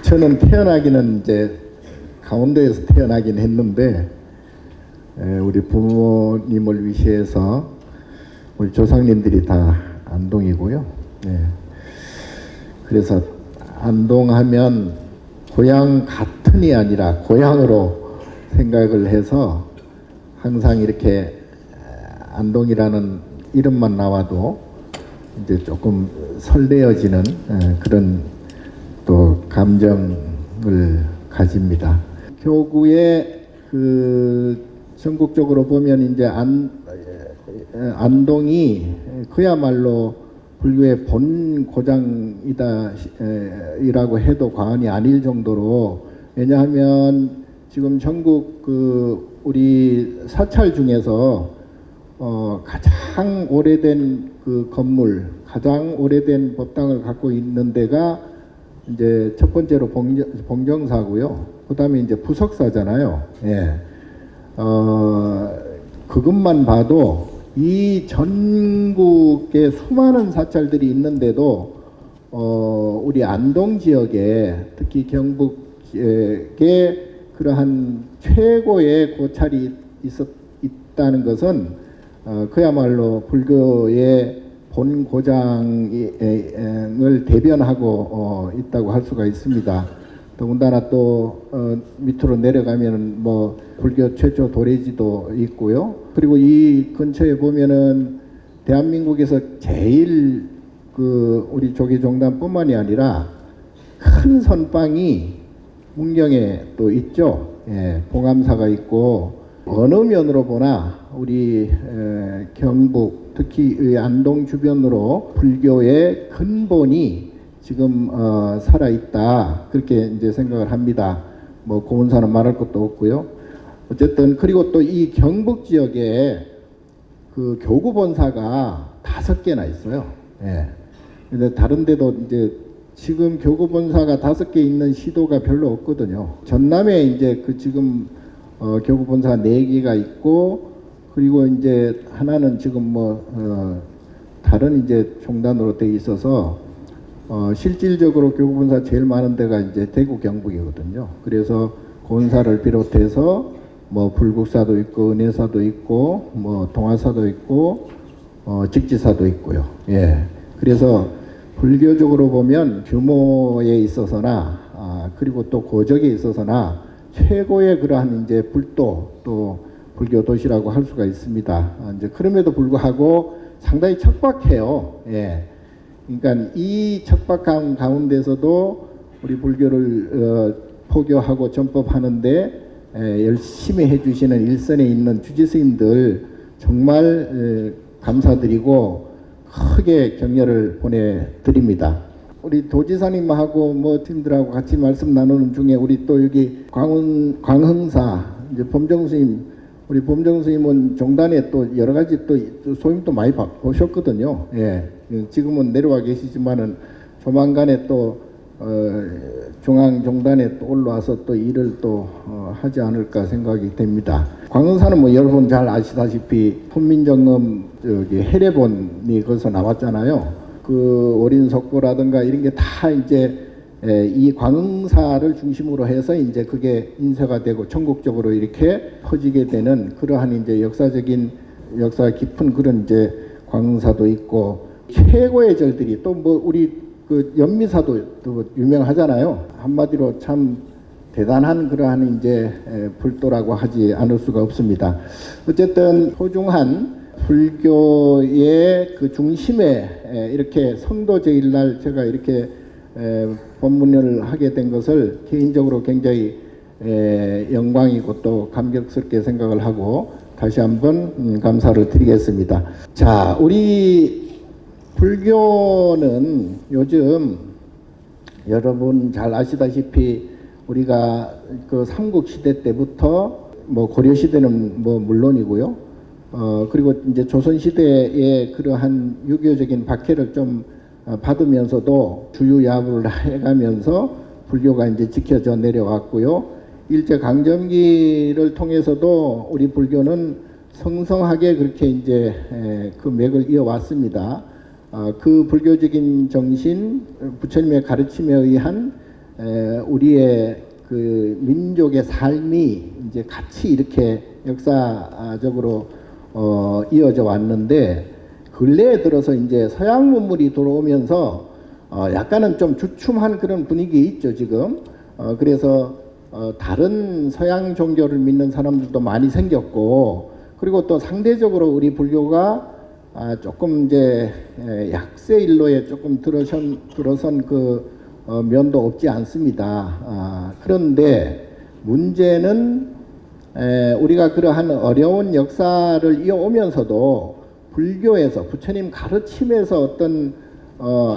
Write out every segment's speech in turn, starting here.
저는 태어나기는 이제 강원도에서 태어나긴 했는데 우리 부모님을 위시해서 우리 조상님들이 다 안동이고요. 그래서 안동하면 고향 같은이 아니라 고향으로 생각을 해서 항상 이렇게 안동이라는 이름만 나와도 이제 조금 설레어지는 그런 또 감정을 가집니다. 교구에 그 전국적으로 보면 이제 안동이 그야말로 불교의 본 고장이다 이라고 해도 과언이 아닐 정도로, 왜냐하면 지금 전국 그 우리 사찰 중에서 가장 오래된 그 건물, 가장 오래된 법당을 갖고 있는 데가 이제 첫 번째로 봉정사고요. 그다음에 이제 부석사잖아요. 그것만 봐도 이 전국에 수많은 사찰들이 있는데도 우리 안동 지역에, 특히 경북에 그러한 최고의 고찰이 있다는 것은 그야말로 불교의 본 고장을 대변하고 있다고 할 수가 있습니다. 더군다나 또 밑으로 내려가면은 뭐 불교 최초 도래지도 있고요. 그리고 이 근처에 보면은 대한민국에서 제일 그 우리 조계종단뿐만이 아니라 큰 선방이 문경에 또 있죠. 봉암사가 있고, 어느 면으로 보나 우리 경북, 특히 이 안동 주변으로 불교의 근본이 지금 살아있다, 그렇게 이제 생각을 합니다. 뭐 고운사는 말할 것도 없고요. 어쨌든 그리고 또 이 경북 지역에 그 교구 본사가 5개나 있어요. 근데 다른 데도 이제 지금 교구 본사가 5개 있는 시도가 별로 없거든요. 전남에 이제 그 지금 교구 본사 4개가 있고, 그리고 이제 하나는 지금 뭐 다른 이제 종단으로 돼 있어서 실질적으로 교구 본사 제일 많은 데가 이제 대구 경북이거든요. 그래서 고운사를 비롯해서 뭐 불국사도 있고 은혜사도 있고 뭐 동화사도 있고 직지사도 있고요. 그래서 불교적으로 보면 규모에 있어서나 그리고 또 고적에 있어서나 최고의 그러한 이제 불도, 또 불교 도시라고 할 수가 있습니다. 이제 그럼에도 불구하고 상당히 척박해요. 그러니까 이 척박한 가운데서도 우리 불교를 포교하고 전법하는데 열심히 해주시는 일선에 있는 주지스님들 정말 감사드리고 크게 격려를 보내드립니다. 우리 도지사님하고 뭐 팀들하고 같이 말씀 나누는 중에 우리 또 여기 광흥사 이제 범정스님, 우리 범정스님은 종단에 또 여러 가지 또 소임도 많이 보셨거든요. 지금은 내려와 계시지만은 조만간에 또 중앙종단에 또 올라와서 또 일을 또 하지 않을까 생각이 됩니다. 광흥사는 뭐 여러분 잘 아시다시피 훈민정음 저기 해례본이 거기서 나왔잖아요. 그 오린석고라든가 이런 게 다 이제 이 광흥사를 중심으로 해서 이제 그게 인쇄가 되고 전국적으로 이렇게 퍼지게 되는 그러한 이제 역사 깊은 그런 이제 광흥사도 있고, 최고의 절들이 또 뭐 우리 그 연미사도 또 유명하잖아요. 한마디로 참 대단한 그러한 이제 불도라고 하지 않을 수가 없습니다. 어쨌든 소중한 불교의 그 중심에 이렇게 성도 제일날 제가 이렇게 법문을 하게 된 것을 개인적으로 굉장히 영광이고 또 감격스럽게 생각을 하고 다시 한번 감사를 드리겠습니다. 자, 우리 불교는 요즘 여러분 잘 아시다시피 우리가 그 삼국시대 때부터 뭐 고려시대는 뭐 물론이고요. 그리고 이제 조선시대의 그러한 유교적인 박해를 좀 받으면서도 주유야부를 해가면서 불교가 이제 지켜져 내려왔고요. 일제강점기를 통해서도 우리 불교는 성성하게 그렇게 이제 그 맥을 이어왔습니다. 그 불교적인 정신, 부처님의 가르침에 의한 우리의 그 민족의 삶이 이제 같이 이렇게 역사적으로 이어져 왔는데, 근래에 들어서 이제 서양 문물이 들어오면서 약간은 좀 주춤한 그런 분위기 있죠 지금. 그래서 다른 서양 종교를 믿는 사람들도 많이 생겼고, 그리고 또 상대적으로 우리 불교가 조금 이제 약세 일로에 조금 들어선 그 면도 없지 않습니다. 그런데 문제는 우리가 그러한 어려운 역사를 이어오면서도 불교에서 부처님 가르침에서 어떤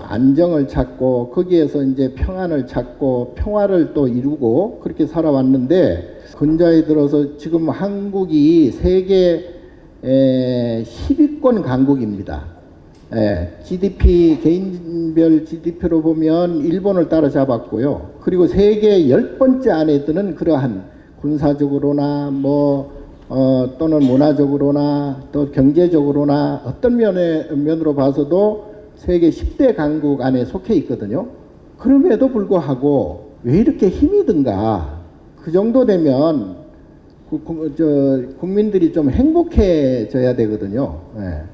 안정을 찾고 거기에서 이제 평안을 찾고 평화를 또 이루고 그렇게 살아왔는데, 근자에 들어서 지금 한국이 세계 10위권 강국입니다. GDP, 개인별 GDP로 보면 일본을 따라잡았고요. 그리고 세계 10번째 안에 드는 그러한 군사적으로나 또는 문화적으로나 또 경제적으로나 어떤 면으로 봐서도 세계 10대 강국 안에 속해 있거든요. 그럼에도 불구하고 왜 이렇게 힘이 든가? 그 정도 되면 국민들이 좀 행복해져야 되거든요.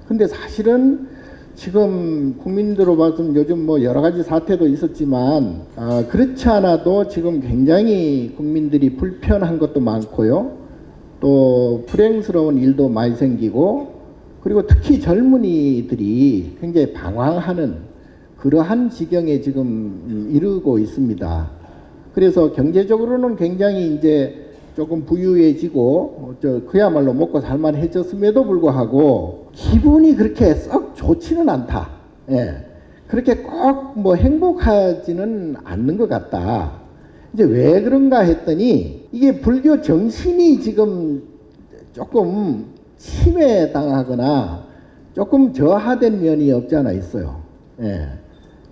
근데 사실은 지금 국민들로 봐서는 요즘 뭐 여러 가지 사태도 있었지만 그렇지 않아도 지금 굉장히 국민들이 불편한 것도 많고요. 또 불행스러운 일도 많이 생기고, 그리고 특히 젊은이들이 굉장히 방황하는 그러한 지경에 지금 이르고 있습니다. 그래서 경제적으로는 굉장히 이제 조금 부유해지고 그야말로 먹고 살만해졌음에도 불구하고 기분이 그렇게 썩 좋지는 않다. 그렇게 꼭 뭐 행복하지는 않는 것 같다. 이제 왜 그런가 했더니 이게 불교 정신이 지금 조금 침해당하거나 조금 저하된 면이 없지 않아 있어요.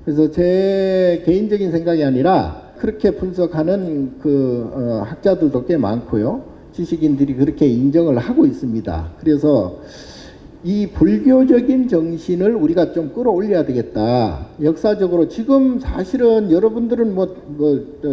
그래서 제 개인적인 생각이 아니라 그렇게 분석하는 학자들도 꽤 많고요. 지식인들이 그렇게 인정을 하고 있습니다. 그래서 이 불교적인 정신을 우리가 좀 끌어올려야 되겠다. 역사적으로 지금 사실은 여러분들은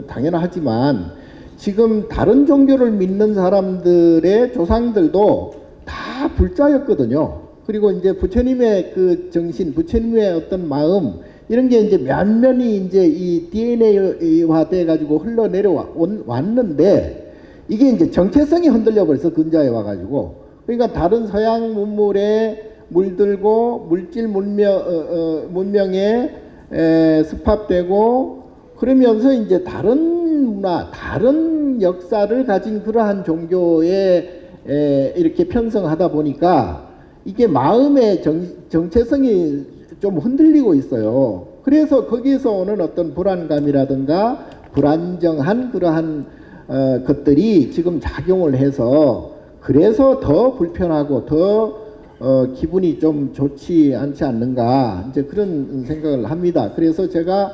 당연하지만 지금 다른 종교를 믿는 사람들의 조상들도 다 불자였거든요. 그리고 이제 부처님의 그 정신, 부처님의 어떤 마음, 이런 게 이제 면면이 이제 이 DNA화 돼 가지고 흘러내려왔는데, 이게 이제 정체성이 흔들려 버려서 근자에 와 가지고, 그러니까 다른 서양 문물에 물들고 물질 문명에 습합되고, 그러면서 이제 다른 문화, 다른 역사를 가진 그러한 종교에 이렇게 편성하다 보니까 이게 마음의 정체성이 좀 흔들리고 있어요. 그래서 거기서 오는 어떤 불안감이라든가 불안정한 그러한 것들이 지금 작용을 해서, 그래서 더 불편하고 더 기분이 좀 좋지 않지 않는가, 이제 그런 생각을 합니다. 그래서 제가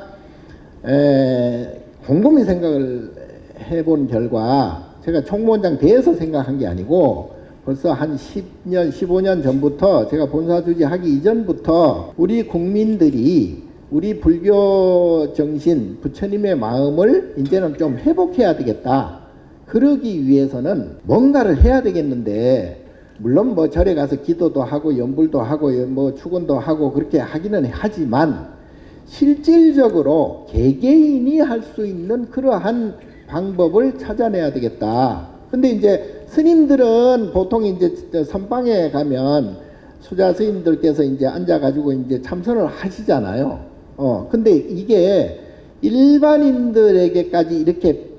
곰곰이 생각을 해본 결과, 제가 총무원장 돼서 생각한 게 아니고 벌써 한 10년, 15년 전부터, 제가 본사주지 하기 이전부터 우리 국민들이 우리 불교 정신, 부처님의 마음을 이제는 좀 회복해야 되겠다. 그러기 위해서는 뭔가를 해야 되겠는데, 물론 뭐 절에 가서 기도도 하고 연불도 하고 뭐 축원도 하고 그렇게 하기는 하지만, 실질적으로 개개인이 할 수 있는 그러한 방법을 찾아내야 되겠다. 근데 이제 스님들은 보통 이제 선방에 가면 수자 스님들께서 이제 앉아가지고 이제 참선을 하시잖아요. 근데 이게 일반인들에게까지 이렇게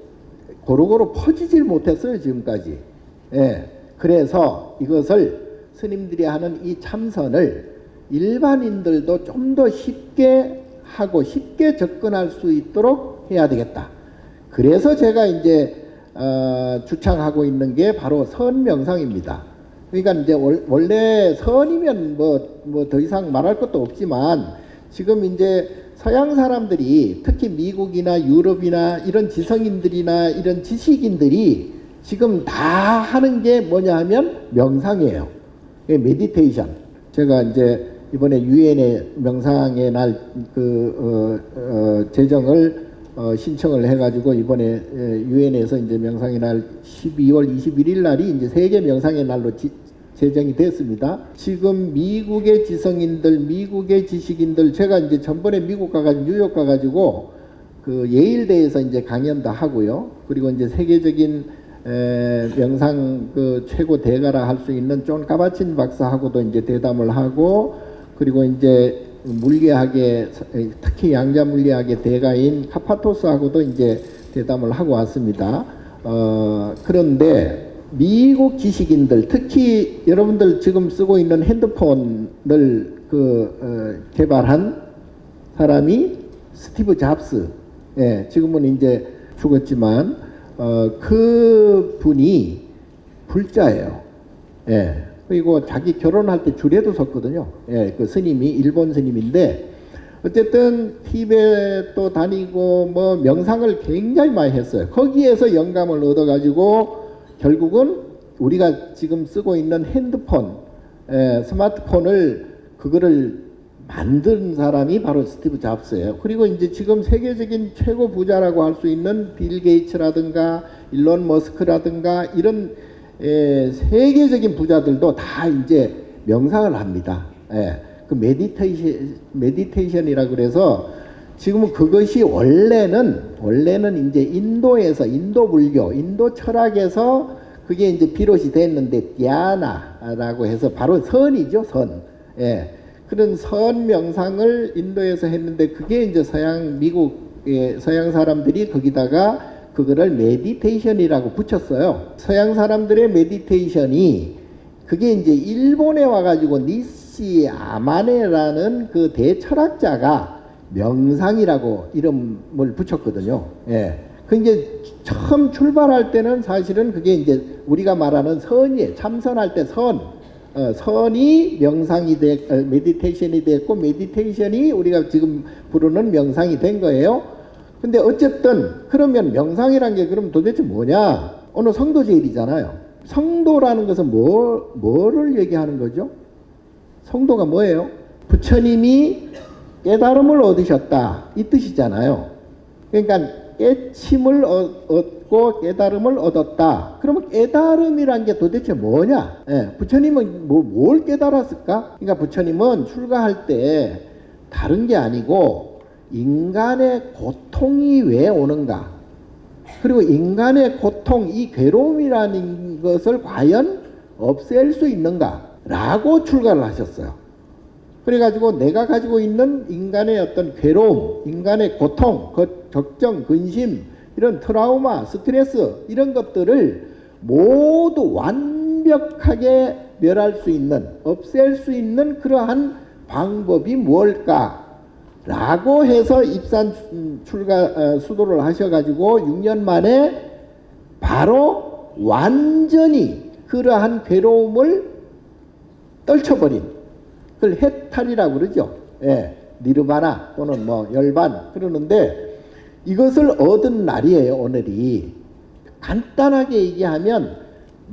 고루고루 퍼지질 못했어요, 지금까지. 그래서 이것을 스님들이 하는 이 참선을 일반인들도 좀 더 쉽게 하고 쉽게 접근할 수 있도록 해야 되겠다. 그래서 제가 이제 주창하고 있는 게 바로 선명상입니다. 그러니까 이제 원래 선이면 뭐 더 이상 말할 것도 없지만, 지금 이제 서양 사람들이, 특히 미국이나 유럽이나 이런 지성인들이나 이런 지식인들이 지금 다 하는 게 뭐냐 하면 명상이에요. 메디테이션. 제가 이제 이번에 유엔의 명상의 날 제정을 신청을 해가지고 이번에 유엔에서 이제 명상의 날 12월 21일 날이 이제 세계 명상의 날로 제정이 됐습니다. 지금 미국의 지성인들, 미국의 지식인들, 제가 이제 전번에 미국 가가지고 뉴욕 가가지고 그 예일대에서 이제 강연도 하고요. 그리고 이제 세계적인 명상 그 최고 대가라 할 수 있는 존 카바친 박사하고도 이제 대담을 하고, 그리고 이제 물리학의 특히 양자 물리학의 대가인 카파토스하고도 이제 대담을 하고 왔습니다. 그런데 미국 지식인들, 특히 여러분들 지금 쓰고 있는 핸드폰을 개발한 사람이 스티브 잡스, 예, 지금은 이제 죽었지만 그 분이 불자예요. 예. 그리고 자기 결혼할 때 줄에도 섰거든요. 예, 그 스님이 일본 스님인데 어쨌든 티베트도 다니고 뭐 명상을 굉장히 많이 했어요. 거기에서 영감을 얻어가지고 결국은 우리가 지금 쓰고 있는 핸드폰, 스마트폰을 그거를 만든 사람이 바로 스티브 잡스예요. 그리고 이제 지금 세계적인 최고 부자라고 할 수 있는 빌 게이츠라든가 일론 머스크라든가 이런 세계적인 부자들도 다 이제 명상을 합니다. 그 메디테이션이라 그래서 지금은 그것이 원래는 이제 인도에서 인도 불교, 인도 철학에서 그게 이제 비롯이 됐는데 디아나라고 해서 바로 선이죠, 선. 그런 선 명상을 인도에서 했는데 그게 이제 미국의 서양 사람들이 거기다가 그거를 메디테이션이라고 붙였어요. 서양 사람들의 메디테이션이 그게 이제 일본에 와가지고 니시 아마네라는 그 대철학자가 명상이라고 이름을 붙였거든요. 그 이제 처음 출발할 때는 사실은 그게 이제 우리가 말하는 선이에요. 참선할 때 선이 명상이 메디테이션이 됐고 메디테이션이 우리가 지금 부르는 명상이 된 거예요. 근데 어쨌든 그러면 명상이란 게 그럼 도대체 뭐냐? 오늘 성도제일이잖아요. 성도라는 것은 뭐를 얘기하는 거죠? 성도가 뭐예요? 부처님이 깨달음을 얻으셨다 이 뜻이잖아요. 그러니까 깨침을 얻고 깨달음을 얻었다. 그러면 깨달음이란 게 도대체 뭐냐? 부처님은 뭘 깨달았을까? 그러니까 부처님은 출가할 때 다른 게 아니고 인간의 고통이 왜 오는가? 그리고 인간의 고통, 이 괴로움이라는 것을 과연 없앨 수 있는가? 라고 출가를 하셨어요. 그래가지고 내가 가지고 있는 인간의 어떤 괴로움, 인간의 고통, 걱정, 근심, 이런 트라우마, 스트레스, 이런 것들을 모두 완벽하게 멸할 수 있는, 없앨 수 있는 그러한 방법이 무엇일까? 라고 해서 입산 수도를 하셔가지고 6년 만에 바로 완전히 그러한 괴로움을 떨쳐버린, 그걸 해탈이라고 그러죠. 니르바나 또는 뭐 열반 그러는데 이것을 얻은 날이에요, 오늘이. 간단하게 얘기하면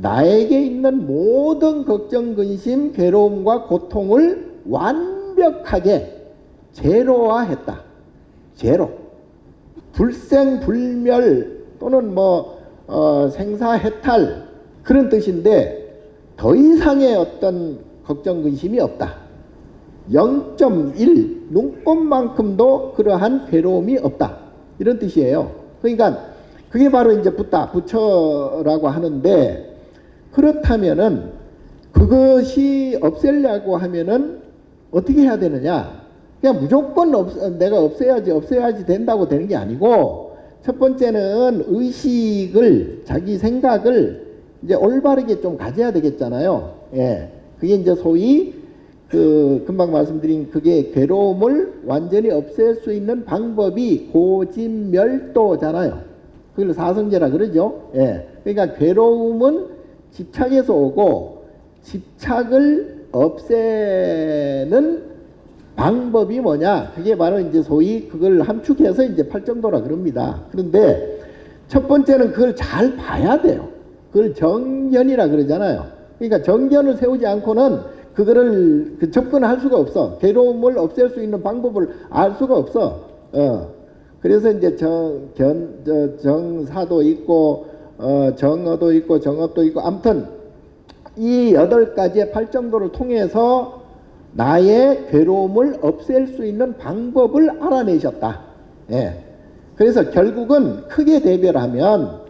나에게 있는 모든 걱정, 근심, 괴로움과 고통을 완벽하게 제로화했다. 제로. 불생불멸 또는 생사해탈 그런 뜻인데 더 이상의 어떤 걱정 근심이 없다. 0.1 눈곱만큼도 그러한 괴로움이 없다. 이런 뜻이에요. 그러니까 그게 바로 이제 부처라고 하는데, 그렇다면은 그것이 없애려고 하면은 어떻게 해야 되느냐? 그냥 무조건 내가 없애야지 된다고 되는 게 아니고, 첫 번째는 의식을, 자기 생각을 이제 올바르게 좀 가져야 되겠잖아요. 그게 이제 소위 금방 말씀드린 그게 괴로움을 완전히 없앨 수 있는 방법이 고진멸도잖아요. 그걸 사성제라 그러죠. 그러니까 괴로움은 집착에서 오고, 집착을 없애는 방법이 뭐냐? 그게 바로 이제 소위 그걸 함축해서 이제 팔정도라 그럽니다. 그런데 첫 번째는 그걸 잘 봐야 돼요. 그걸 정견이라 그러잖아요. 그러니까 정견을 세우지 않고는 그거를 접근할 수가 없어. 괴로움을 없앨 수 있는 방법을 알 수가 없어. 그래서 이제 정사도 있고 정어도 있고 정업도 있고 아무튼 이 8가지의 팔정도를 통해서 나의 괴로움을 없앨 수 있는 방법을 알아내셨다. 예. 그래서 결국은 크게 대별하면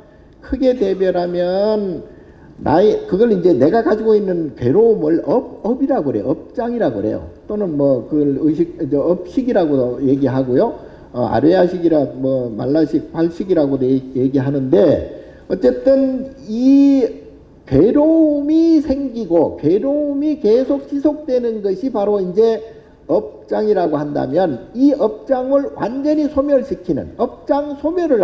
그걸 이제 내가 가지고 있는 괴로움을 업이라고 그래요. 업장이라고 그래요. 또는 뭐 그걸 업식이라고 얘기하고요. 아레아식이라 뭐 말라식, 활식이라고도 얘기하는데 어쨌든 이 괴로움이 생기고 괴로움이 계속 지속되는 것이 바로 이제 업장이라고 한다면 이 업장을 완전히 소멸시키는 업장 소멸을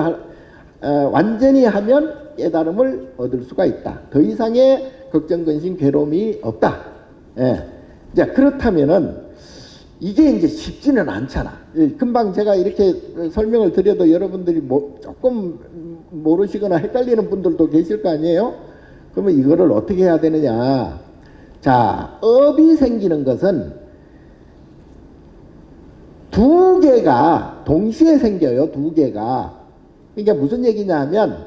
완전히 하면 깨달음을 얻을 수가 있다. 더 이상의 걱정, 근심, 괴로움이 없다. 예. 자, 그렇다면은 이게 이제 쉽지는 않잖아. 금방 제가 이렇게 설명을 드려도 여러분들이 조금 모르시거나 헷갈리는 분들도 계실 거 아니에요? 그러면 이거를 어떻게 해야 되느냐? 자, 업이 생기는 것은 두 개가 동시에 생겨요. 두 개가. 그러니까 무슨 얘기냐 하면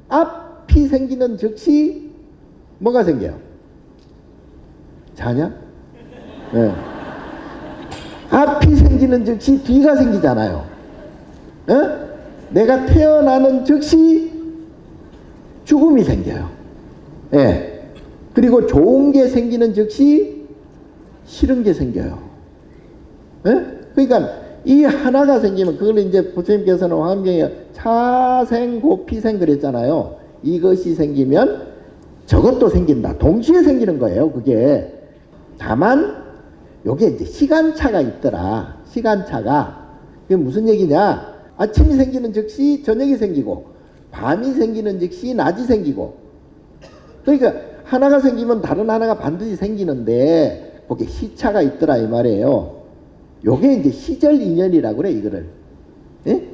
앞이 생기는 즉시 뭐가 생겨요? 자냐? 네. 앞이 생기는 즉시 뒤가 생기잖아요. 어? 내가 태어나는 즉시 죽음이 생겨요. 예. 그리고 좋은 게 생기는 즉시 싫은 게 생겨요. 예? 그러니까 이 하나가 생기면 그걸 이제 부처님께서는 화엄경에 차생 고피생 그랬잖아요. 이것이 생기면 저것도 생긴다. 동시에 생기는 거예요. 그게. 다만 요게 이제 시간차가 있더라. 시간차가. 그게 무슨 얘기냐? 아침이 생기는 즉시 저녁이 생기고 밤이 생기는 즉시 낮이 생기고. 그러니까 하나가 생기면 다른 하나가 반드시 생기는데 그게 시차가 있더라 이 말이에요. 요게 이제 시절 인연이라고 그래 이거를. 예?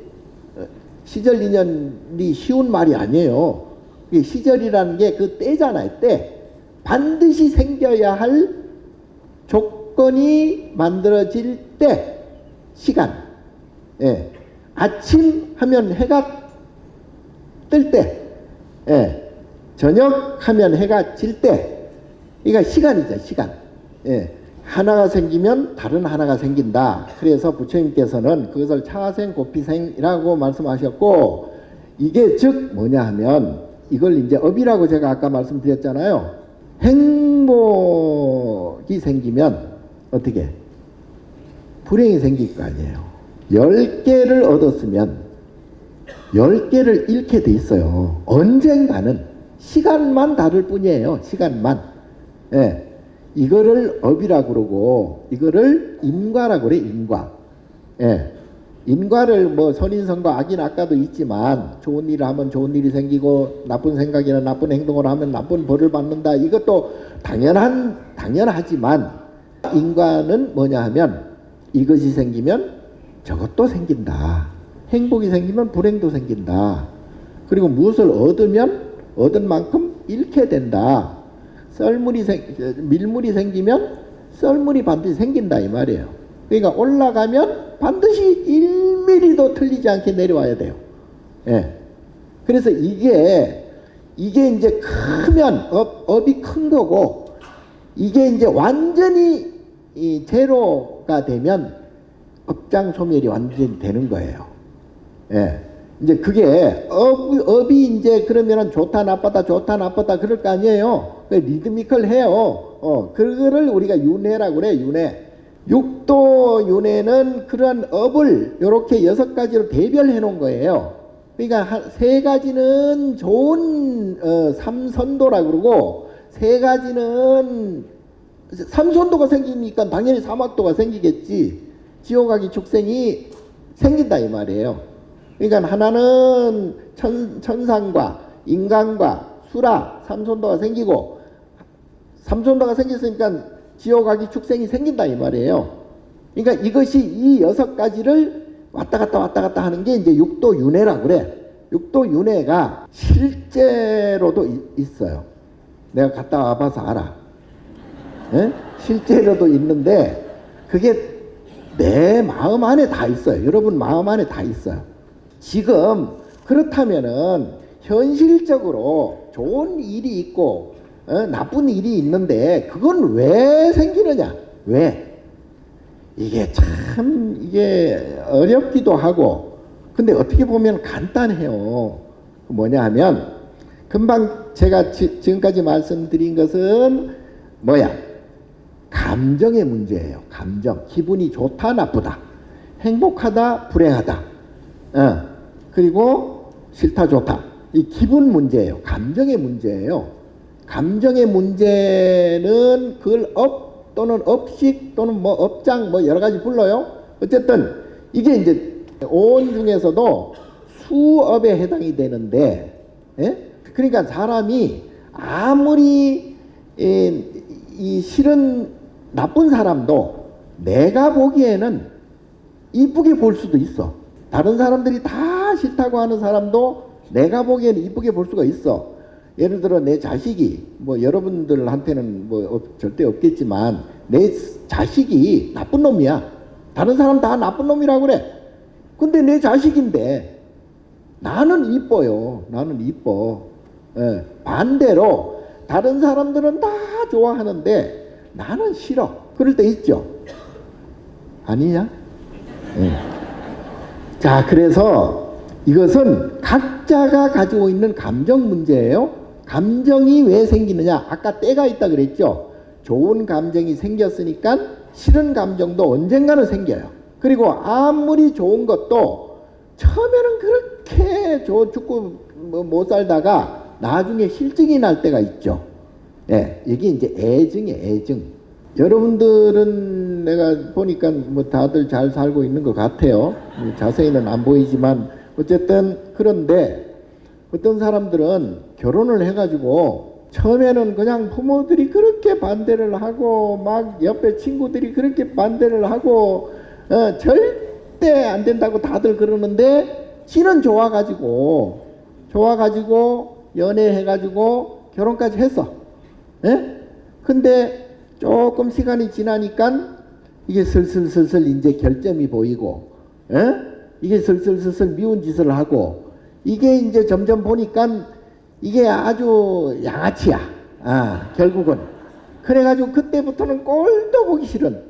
시절 인연이 쉬운 말이 아니에요. 시절이라는 게 그 때잖아요. 때. 반드시 생겨야 할 조건이 만들어질 때 시간. 예. 아침 하면 해가 뜰 때. 예. 저녁 하면 해가 질 때. 그러니까 시간이죠. 시간. 예. 하나가 생기면 다른 하나가 생긴다. 그래서 부처님께서는 그것을 차생 고피생이라고 말씀하셨고 이게 즉 뭐냐 하면 이걸 이제 업이라고 제가 아까 말씀드렸잖아요. 행복이 생기면 어떻게? 불행이 생길 거 아니에요. 10개를 얻었으면 10개를 잃게 돼 있어요. 언젠가는 시간만 다를 뿐이에요. 시간만. 예. 이거를 업이라고 그러고 이거를 인과라고 그래. 인과. 예. 인과를 뭐 선인선과 악인 아까도 있지만 좋은 일을 하면 좋은 일이 생기고 나쁜 생각이나 나쁜 행동을 하면 나쁜 벌을 받는다. 이것도 당연하지만 인과는 뭐냐 하면 이것이 생기면 저것도 생긴다. 행복이 생기면 불행도 생긴다. 그리고 무엇을 얻으면 얻은 만큼 잃게 된다. 밀물이 생기면 썰물이 반드시 생긴다 이 말이에요. 그러니까 올라가면 반드시 1mm도 틀리지 않게 내려와야 돼요. 예. 그래서 이게 이제 크면 업이 큰 거고 이게 이제 완전히 이 제로가 되면 업장 소멸이 완전히 되는 거예요. 예. 이제 그게 업이 이제 그러면은 좋다 나쁘다 그럴 거 아니에요. 리드미컬 해요. 그거를 우리가 윤회라고 그래. 윤회. 육도 윤회는 그런 업을 이렇게 6가지로 대별해 놓은 거예요. 그러니까 3가지는 좋은 삼선도라고 그러고 3가지는 삼선도가 생기니까 당연히 사막도가 생기겠지. 지옥아기 축생이 생긴다 이 말이에요. 그러니까 하나는 천상과 인간과 수라 삼선도가 생기고 삼선도가 생겼으니까 지옥아기 축생이 생긴다 이 말이에요. 그러니까 이것이 이 6가지를 왔다 갔다 하는 게 이제 육도 윤회라고 그래. 육도 윤회가 실제로도 있어요. 내가 갔다 와봐서 알아. 예? 실제로도 있는데 그게 내 마음 안에 다 있어요. 여러분 마음 안에 다 있어요. 지금 그렇다면은 현실적으로 좋은 일이 있고 나쁜 일이 있는데 그건 왜 생기느냐? 왜? 이게 어렵기도 하고 근데 어떻게 보면 간단해요. 뭐냐 하면 금방 제가 지금까지 말씀드린 것은 뭐야? 감정의 문제예요. 감정. 기분이 좋다 나쁘다. 행복하다 불행하다. 그리고 싫다 좋다. 이 기분 문제예요. 감정의 문제예요. 감정의 문제는 그걸 업 또는 업식 또는 뭐 업장 뭐 여러 가지 불러요. 어쨌든 이게 이제 온 중에서도 수업에 해당이 되는데, 예? 그러니까 사람이 아무리 이 실은 나쁜 사람도 내가 보기에는 이쁘게 볼 수도 있어. 다른 사람들이 다 싫다고 하는 사람도 내가 보기에는 이쁘게 볼 수가 있어. 예를 들어 내 자식이 뭐 여러분들한테는 뭐 절대 없겠지만 내 자식이 나쁜 놈이야. 다른 사람 다 나쁜 놈이라고 그래. 근데 내 자식인데 나는 이뻐요. 나는 이뻐. 예. 반대로 다른 사람들은 다 좋아하는데 나는 싫어. 그럴 때 있죠. 아니냐? 예. 자, 그래서 이것은 각자가 가지고 있는 감정 문제예요. 감정이 왜 생기느냐? 아까 때가 있다 그랬죠. 좋은 감정이 생겼으니까 싫은 감정도 언젠가는 생겨요. 그리고 아무리 좋은 것도 처음에는 그렇게 죽고 못 살다가 나중에 실증이 날 때가 있죠. 예, 이게 이제 애증이에요, 애증. 여러분들은 내가 보니까 뭐 다들 잘 살고 있는 것 같아요. 자세히는 안 보이지만 어쨌든 그런데 어떤 사람들은 결혼을 해가지고 처음에는 그냥 부모들이 그렇게 반대를 하고 막 옆에 친구들이 그렇게 반대를 하고 절대 안 된다고 다들 그러는데 지는 좋아가지고 연애해가지고 결혼까지 했어. 예? 근데 조금 시간이 지나니까 이게 슬슬 이제 결점이 보이고, 예? 이게 슬슬 미운 짓을 하고, 이게 이제 점점 보니까 이게 아주 양아치야. 결국은. 그래가지고 그때부터는 꼴도 보기 싫은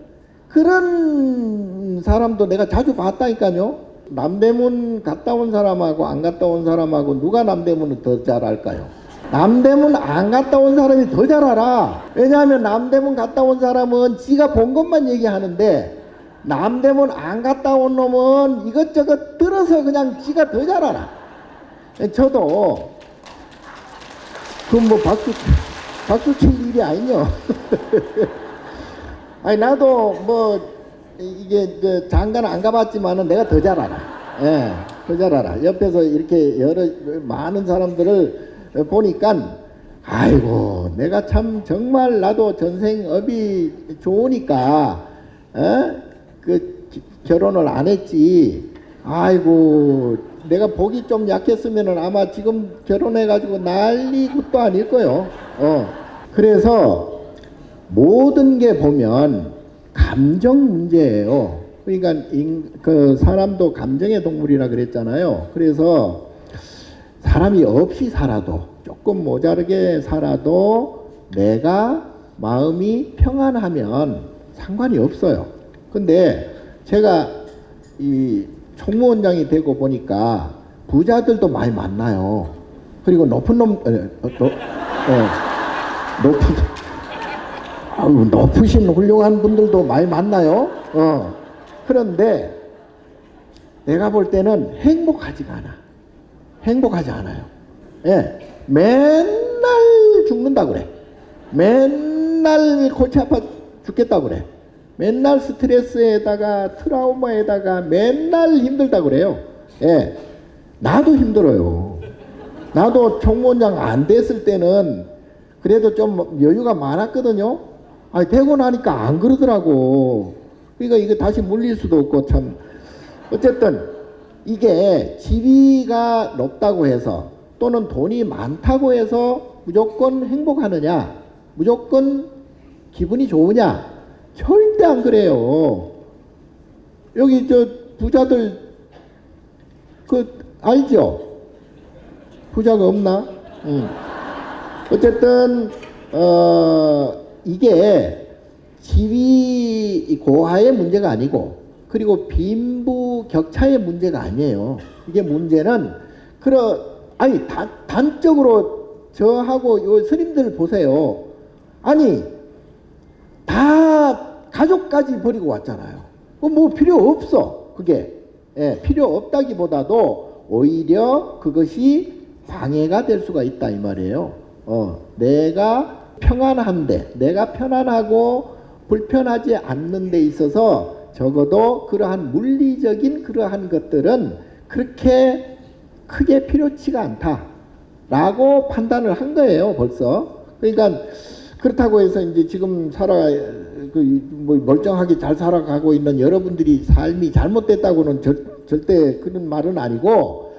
그런 사람도 내가 자주 봤다니까요. 남대문 갔다 온 사람하고 안 갔다 온 사람하고 누가 남대문을 더 잘 알까요? 남대문 안 갔다 온 사람이 더 잘 알아. 왜냐하면 남대문 갔다 온 사람은 지가 본 것만 얘기하는데 남대문 안 갔다 온 놈은 이것저것 들어서 그냥 지가 더 잘 알아. 저도 그 뭐 박수 칠 일이 아니요. 아니 나도 뭐 이게 그 장가는 안 가봤지만은 내가 더 잘 알아. 예, 더 잘 알아. 옆에서 이렇게 많은 사람들을 보니까 아이고 내가 참 정말 나도 전생업이 좋으니까 그 결혼을 안 했지. 아이고 내가 복이 좀 약했으면은 아마 지금 결혼해가지고 난리 굿도 아닐 거요. 그래서 모든 게 보면 감정 문제예요. 그러니까 그 사람도 감정의 동물이라 그랬잖아요. 그래서 사람이 없이 살아도 조금 모자르게 살아도 내가 마음이 평안하면 상관이 없어요. 근데 제가 이 총무원장이 되고 보니까 부자들도 많이 만나요. 그리고 높으신 훌륭한 분들도 많이 만나요. 그런데 내가 볼 때는 행복하지가 않아. 행복하지 않아요. 예, 맨날 죽는다 그래. 맨날 골치 아파 죽겠다 그래. 맨날 스트레스에다가 트라우마에다가 맨날 힘들다 그래요. 예, 나도 힘들어요. 나도 총무원장 안 됐을 때는 그래도 좀 여유가 많았거든요. 되고 나니까 안 그러더라고. 그러니까 이거 다시 물릴 수도 없고 참. 어쨌든 이게 지위가 높다고 해서 또는 돈이 많다고 해서 무조건 행복하느냐, 무조건 기분이 좋으냐, 절대 안 그래요. 여기 저 부자들 그 알죠? 부자가 없나? 어쨌든 이게 지위 고하의 문제가 아니고 그리고 빈부 격차의 문제가 아니에요. 이게 문제는 단적으로 저하고 요 스님들 보세요. 아니 다 가족까지 버리고 왔잖아요. 뭐 필요 없어. 그게 필요 없다기보다도 오히려 그것이 방해가 될 수가 있다 이 말이에요. 내가 평안한데, 내가 편안하고 불편하지 않는 데 있어서 적어도 그러한 물리적인 그러한 것들은 그렇게 크게 필요치가 않다라고 판단을 한 거예요, 벌써. 그러니까 그렇다고 해서 이제 지금 멀쩡하게 잘 살아가고 있는 여러분들이 삶이 잘못됐다고는 절대 그런 말은 아니고,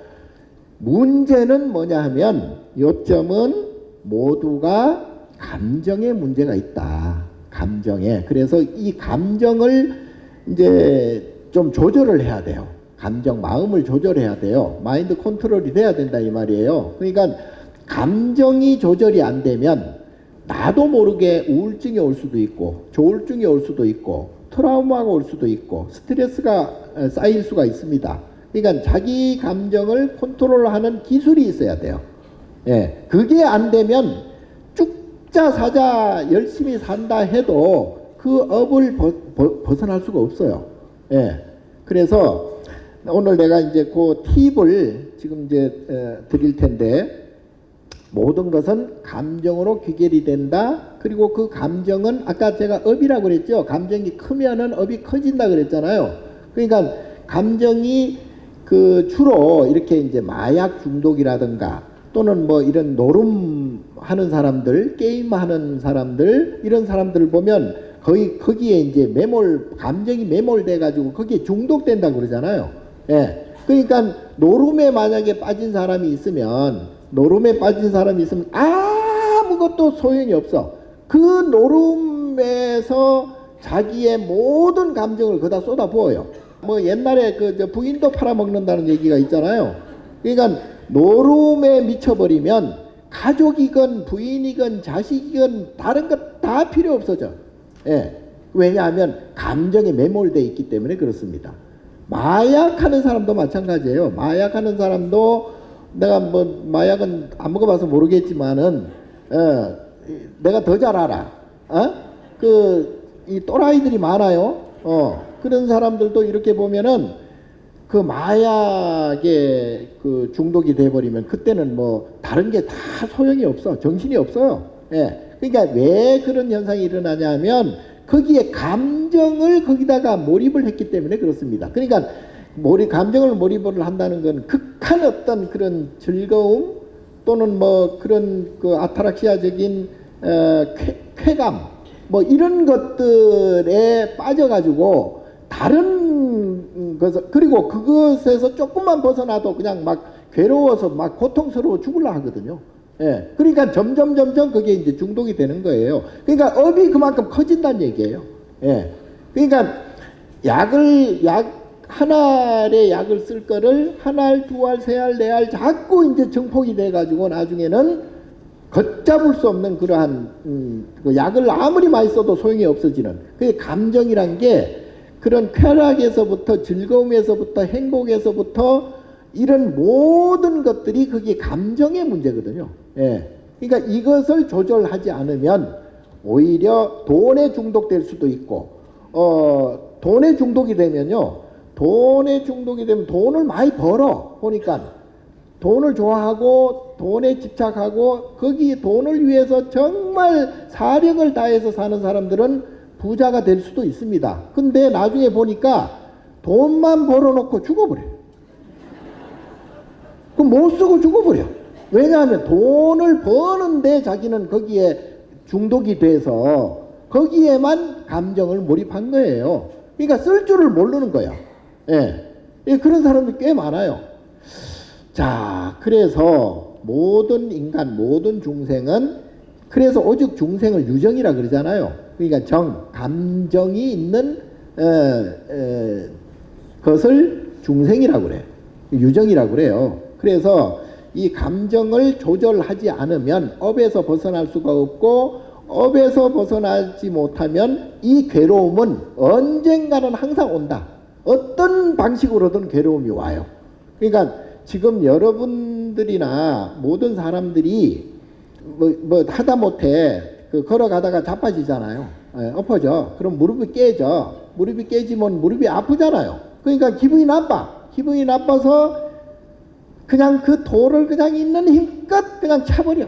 문제는 뭐냐 하면 요점은 모두가 감정에 문제가 있다. 감정에. 그래서 이 감정을 이제 좀 조절을 해야 돼요. 감정, 마음을 조절해야 돼요. 마인드 컨트롤이 돼야 된다 이 말이에요. 그러니까 감정이 조절이 안 되면 나도 모르게 우울증이 올 수도 있고 조울증이 올 수도 있고 트라우마가 올 수도 있고 스트레스가 쌓일 수가 있습니다. 그러니까 자기 감정을 컨트롤하는 기술이 있어야 돼요. 그게 안 되면 죽자 사자 열심히 산다 해도 그 업을 벗어날 수가 없어요. 그래서 오늘 내가 이제 그 팁을 지금 이제 드릴 텐데, 모든 것은 감정으로 귀결이 된다. 그리고 그 감정은 아까 제가 업이라고 그랬죠. 감정이 크면은 업이 커진다 그랬잖아요. 그러니까 감정이 주로 이렇게 이제 마약 중독이라든가 또는 뭐 이런 노름하는 사람들, 게임하는 사람들, 이런 사람들을 보면 거의 거기에 이제 감정이 매몰돼 가지고 거기에 중독된다고 그러잖아요. 그러니까 노름에 만약에 빠진 사람이 있으면 아무것도 소용이 없어. 그 노름에서 자기의 모든 감정을 거기다 쏟아부어요. 뭐 옛날에 부인도 팔아먹는다는 얘기가 있잖아요. 그러니까 노름에 미쳐버리면 가족이건 부인이건 자식이건 다른 것 다 필요 없어져. 왜냐하면 감정에 매몰되어 있기 때문에 그렇습니다. 마약하는 사람도 마찬가지예요. 마약하는 사람도 내가 뭐 마약은 안 먹어봐서 모르겠지만은 내가 더 잘 알아. 이 또라이들이 많아요. 그런 사람들도 이렇게 보면은 그 마약에 중독이 돼버리면 그때는 뭐 다른 게 다 소용이 없어. 정신이 없어요. 그러니까 왜 그런 현상이 일어나냐면 거기에 감정을 거기다가 몰입을 했기 때문에 그렇습니다. 그러니까 감정을 몰입을 한다는 건 극한 어떤 그런 즐거움 또는 뭐 그런 아타락시아적인 쾌감 뭐 이런 것들에 빠져가지고 다른 것, 그리고 그것에서 조금만 벗어나도 그냥 막 괴로워서 막 고통스러워 죽으려 하거든요. 그러니까 점점 그게 이제 중독이 되는 거예요. 그러니까 업이 그만큼 커진다는 얘기예요. 그러니까 한 알의 약을 쓸 거를 한 알, 두 알, 세 알, 네 알 자꾸 이제 증폭이 돼가지고 나중에는 걷잡을 수 없는 그러한 그 약을 아무리 많이 써도 소용이 없어지는, 그 감정이란 게 그런 쾌락에서부터 즐거움에서부터 행복에서부터 이런 모든 것들이 그게 감정의 문제거든요. 그러니까 이것을 조절하지 않으면 오히려 돈에 중독될 수도 있고, 돈에 중독이 되면요, 돈에 중독이 되면 돈을 많이 벌어 보니까 돈을 좋아하고 돈에 집착하고 거기 돈을 위해서 정말 사력을 다해서 사는 사람들은 부자가 될 수도 있습니다. 근데 나중에 보니까 돈만 벌어놓고 죽어버려요. 그럼 못 쓰고 죽어버려. 왜냐하면 돈을 버는데 자기는 거기에 중독이 돼서 거기에만 감정을 몰입한 거예요. 그러니까 쓸 줄을 모르는 거야. 그런 사람들이 꽤 많아요. 자, 그래서 모든 인간, 모든 중생은, 그래서 오직 중생을 유정이라 그러잖아요. 그러니까 감정이 있는 것을 중생이라고 그래. 유정이라고 그래요. 그래서 이 감정을 조절하지 않으면 업에서 벗어날 수가 없고, 업에서 벗어나지 못하면 이 괴로움은 언젠가는 항상 온다. 어떤 방식으로든 괴로움이 와요. 그러니까 지금 여러분들이나 모든 사람들이 뭐 하다못해 걸어가다가 자빠지잖아요. 엎어져. 그럼 무릎이 깨져. 무릎이 깨지면 무릎이 아프잖아요. 그러니까 기분이 나빠. 기분이 나빠서 그냥 그 돌을 그냥 있는 힘껏 그냥 차버려.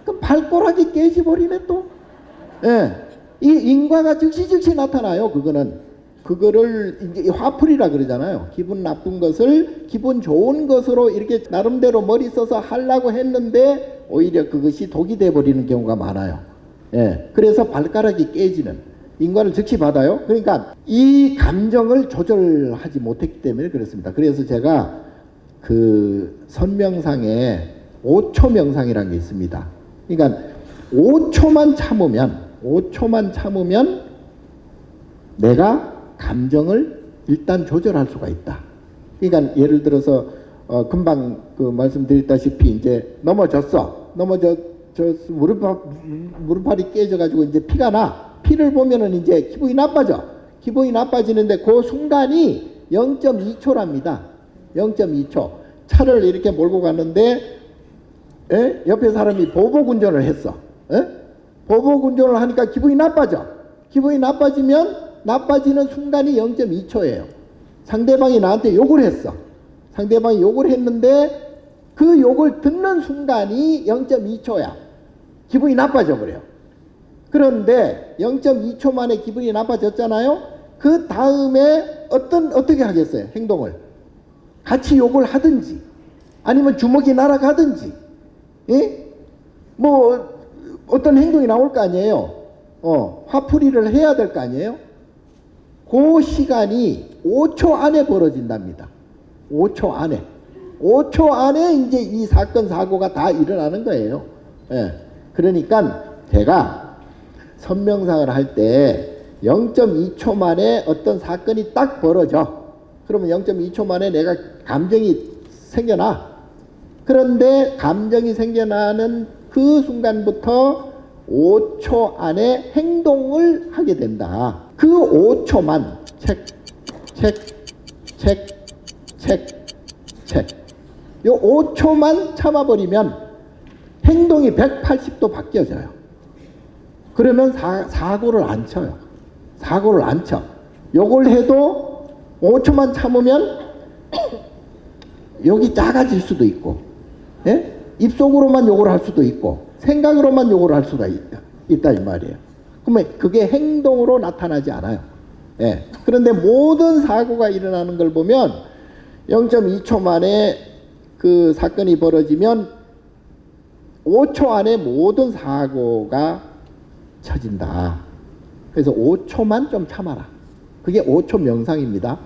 그럼 발가락이 깨지버리네 또. 예. 이 인과가 즉시 나타나요. 그거를 이제 화풀이라 그러잖아요. 기분 나쁜 것을 기분 좋은 것으로 이렇게 나름대로 머리 써서 하려고 했는데 오히려 그것이 독이 돼버리는 경우가 많아요. 예. 그래서 발가락이 깨지는 인과를 즉시 받아요. 그러니까 이 감정을 조절하지 못했기 때문에 그렇습니다. 그래서 제가 그 선명상에 5초 명상이라는 게 있습니다. 그러니까 5초만 참으면 내가 감정을 일단 조절할 수가 있다. 그러니까 예를 들어서 금방 말씀드렸다시피 이제 넘어졌어. 무릎팔이 깨져가지고 이제 피가 나. 피를 보면은 이제 기분이 나빠져. 기분이 나빠지는데 그 순간이 0.2초랍니다. 0.2초. 차를 이렇게 몰고 갔는데 옆에 사람이 보복 운전을 했어. 보복 운전을 하니까 기분이 나빠져. 기분이 나빠지는 순간이 0.2초예요. 상대방이 나한테 욕을 했어. 상대방이 욕을 했는데 그 욕을 듣는 순간이 0.2초야. 기분이 나빠져 버려. 그런데 0.2초 만에 기분이 나빠졌잖아요. 그 다음에 어떻게 하겠어요? 행동을. 같이 욕을 하든지 아니면 주먹이 날아가든지 뭐 어떤 행동이 나올 거 아니에요. 화풀이를 해야 될 거 아니에요. 그 시간이 5초 안에 벌어진답니다. 5초 안에 이제 이 사건 사고가 다 일어나는 거예요. 그러니까 제가 선명상을 할 때 0.2초 만에 어떤 사건이 딱 벌어져. 그러면 0.2초 만에 내가 감정이 생겨나. 그런데 감정이 생겨나는 그 순간부터 5초 안에 행동을 하게 된다. 그 5초만 요 5초만 참아버리면 행동이 180도 바뀌어져요. 그러면 사고를 안 쳐요. 사고를 안 쳐. 요걸 해도 5초만 참으면 욕이 작아질 수도 있고, 입속으로만 욕을 할 수도 있고, 생각으로만 욕을 할 수가 있다 이 말이에요. 그러면 그게 행동으로 나타나지 않아요. 그런데 모든 사고가 일어나는 걸 보면 0.2초 만에 그 사건이 벌어지면 5초 안에 모든 사고가 쳐진다. 그래서 5초만 좀 참아라. 그게 5초 명상입니다.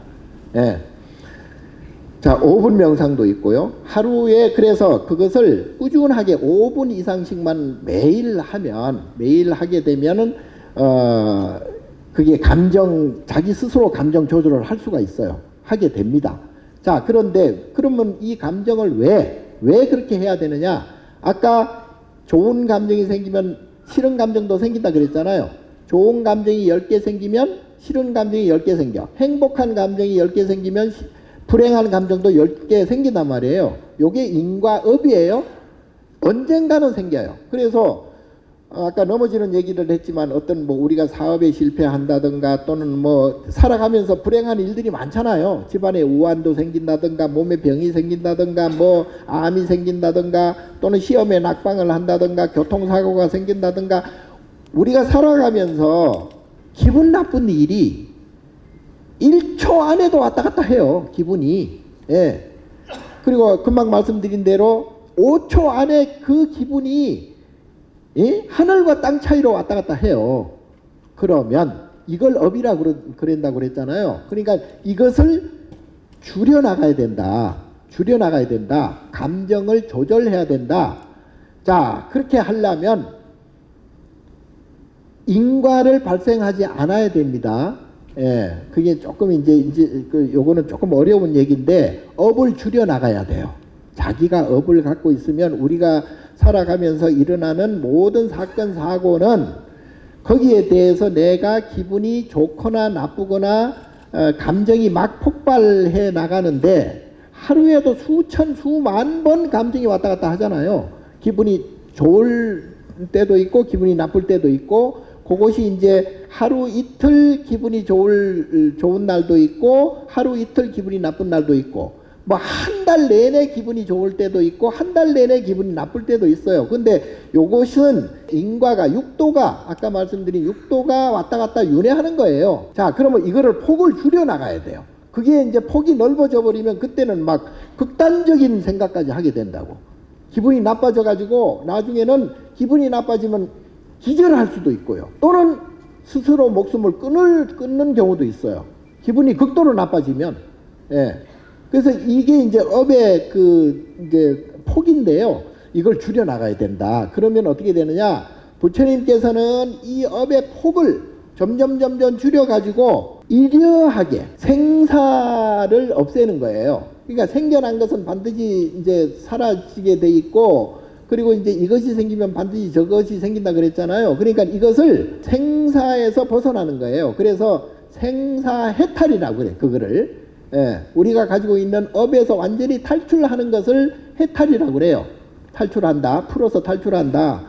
자, 5분 명상도 있고요. 하루에 그래서 그것을 꾸준하게 5분 이상씩만 매일 하게 되면은 그게 자기 스스로 감정 조절을 할 수가 있어요. 하게 됩니다. 자, 그런데 그러면 이 감정을 왜 그렇게 해야 되느냐? 아까 좋은 감정이 생기면 싫은 감정도 생긴다 그랬잖아요. 좋은 감정이 10개 생기면 싫은 감정이 10개 생겨. 행복한 감정이 10개 생기면 불행한 감정도 10개 생긴단 말이에요. 요게 인과업이에요. 언젠가는 생겨요. 그래서 아까 넘어지는 얘기를 했지만 어떤 우리가 사업에 실패한다든가 또는 살아가면서 불행한 일들이 많잖아요. 집안에 우환도 생긴다든가 몸에 병이 생긴다든가 암이 생긴다든가 또는 시험에 낙방을 한다든가 교통사고가 생긴다든가 우리가 살아가면서 기분 나쁜 일이 1초 안에도 왔다 갔다 해요. 기분이. 그리고 금방 말씀드린 대로 5초 안에 그 기분이 하늘과 땅 차이로 왔다 갔다 해요. 그러면 이걸 업이라 그런다고 그랬잖아요. 그러니까 이것을 줄여나가야 된다. 감정을 조절해야 된다. 자, 그렇게 하려면 인과를 발생하지 않아야 됩니다. 예, 그게 조금 이제 요거는 조금 어려운 얘기인데 업을 줄여 나가야 돼요. 자기가 업을 갖고 있으면 우리가 살아가면서 일어나는 모든 사건 사고는 거기에 대해서 내가 기분이 좋거나 나쁘거나 감정이 막 폭발해 나가는데 하루에도 수천 수만 번 감정이 왔다 갔다 하잖아요. 기분이 좋을 때도 있고 기분이 나쁠 때도 있고 그것이 이제 하루 이틀 기분이 좋은 날도 있고 하루 이틀 기분이 나쁜 날도 있고 뭐 한 달 내내 기분이 좋을 때도 있고 한 달 내내 기분이 나쁠 때도 있어요. 근데 요것은 인과가 육도가 아까 말씀드린 육도가 왔다 갔다 윤회하는 거예요. 자, 그러면 이거를 폭을 줄여 나가야 돼요. 그게 이제 폭이 넓어져 버리면 그때는 막 극단적인 생각까지 하게 된다고. 기분이 나빠져 가지고 나중에는 기분이 나빠지면 기절할 수도 있고요. 또는 스스로 목숨을 끊는 경우도 있어요. 기분이 극도로 나빠지면. 예. 그래서 이게 이제 업의 이제 폭인데요. 이걸 줄여 나가야 된다. 그러면 어떻게 되느냐? 부처님께서는 이 업의 폭을 점점 줄여 가지고 이려하게 생사를 없애는 거예요. 그러니까 생겨난 것은 반드시 이제 사라지게 돼 있고, 그리고 이제 이것이 생기면 반드시 저것이 생긴다 그랬잖아요. 그러니까 이것을 생사에서 벗어나는 거예요. 그래서 생사해탈이라고 그래, 그거를. 예, 우리가 가지고 있는 업에서 완전히 탈출하는 것을 해탈이라고 그래요. 탈출한다, 풀어서 탈출한다.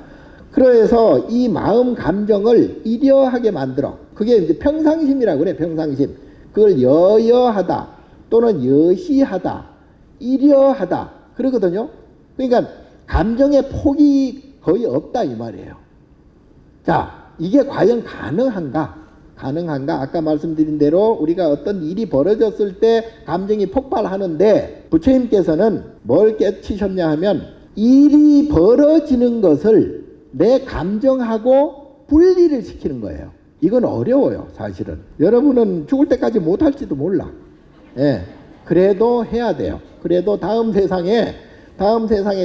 그래서 이 마음 감정을 이려하게 만들어. 그게 이제 평상심이라고 그래, 평상심. 그걸 여여하다, 또는 여시하다, 이려하다, 그러거든요. 그러니까 감정의 폭이 거의 없다 이 말이에요. 자, 이게 과연 가능한가? 아까 말씀드린 대로 우리가 어떤 일이 벌어졌을 때 감정이 폭발하는데 부처님께서는 뭘 깨치셨냐 하면 일이 벌어지는 것을 내 감정하고 분리를 시키는 거예요. 이건 어려워요, 사실은. 여러분은 죽을 때까지 못할지도 몰라. 예, 그래도 해야 돼요. 그래도 다음 세상에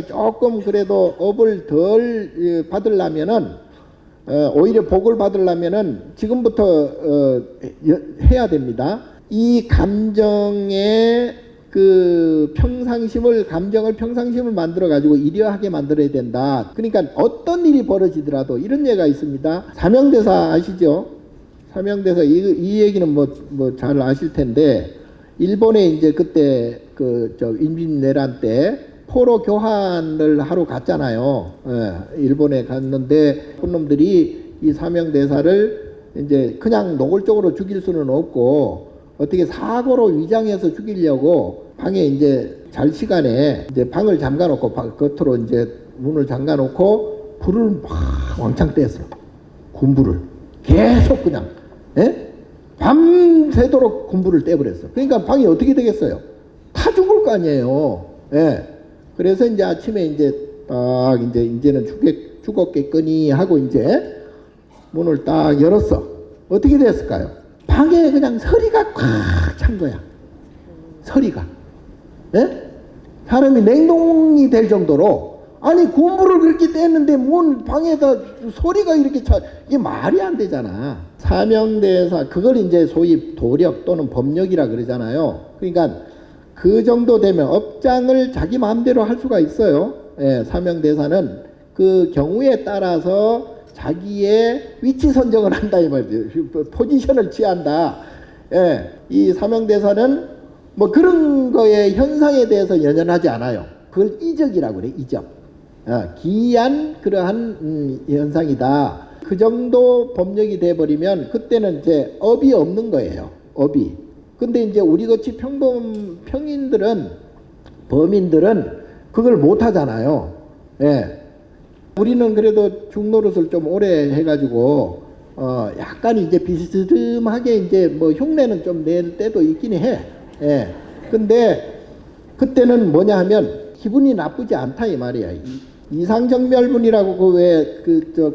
조금 그래도 업을 덜 받으려면은 오히려 복을 받으려면은 지금부터 해야 됩니다. 이 감정의 감정을 평상심을 만들어 가지고 이려하게 만들어야 된다. 그러니까 어떤 일이 벌어지더라도 이런 예가 있습니다. 사명대사 아시죠? 사명대사 이 얘기는 뭐 잘 아실 텐데 일본에 이제 그때 임진왜란 때 포로 교환을 하러 갔잖아요. 예, 일본에 갔는데 그놈들이 이 사명대사를 이제 그냥 노골적으로 죽일 수는 없고 어떻게 사고로 위장해서 죽이려고 방에 이제 잘 시간에 이제 방을 잠가놓고 겉으로 이제 문을 잠가놓고 불을 막 왕창 뗐어. 군불을 계속 그냥 밤새도록 군불을 떼버렸어. 그러니까 방이 어떻게 되겠어요? 타 죽을 거 아니에요. 예. 그래서 이제 아침에 이제 딱 이제는 죽었겠거니 하고 이제 문을 딱 열었어. 어떻게 됐을까요? 방에 그냥 서리가 꽉 찬 거야. 서리가. 예? 사람이 냉동이 될 정도로. 아니 군불을 그렇게 뗐는데 뭔 방에다 서리가 이렇게 차. 이게 말이 안 되잖아. 사명대사 그걸 이제 소위 도력 또는 법력이라 그러잖아요. 그러니까 그 정도 되면 업장을 자기 마음대로 할 수가 있어요. 예, 사명대사는 그 경우에 따라서 자기의 위치 선정을 한다 이 말이에요. 포지션을 취한다. 예, 이 사명대사는 뭐 그런 거에 현상에 대해서 연연하지 않아요. 그걸 이적이라고 그래, 이적. 기이한 그러한 현상이다. 그 정도 법력이 돼버리면 그때는 이제 업이 없는 거예요. 업이. 근데 이제 우리같이 평인들은, 범인들은 그걸 못 하잖아요. 예. 우리는 그래도 중노릇을 좀 오래 해가지고, 약간 이제 비스듬하게 이제 뭐 흉내는 좀 낼 때도 있긴 해. 예. 근데 그때는 뭐냐 하면 기분이 나쁘지 않다 이 말이야. 이상정멸분이라고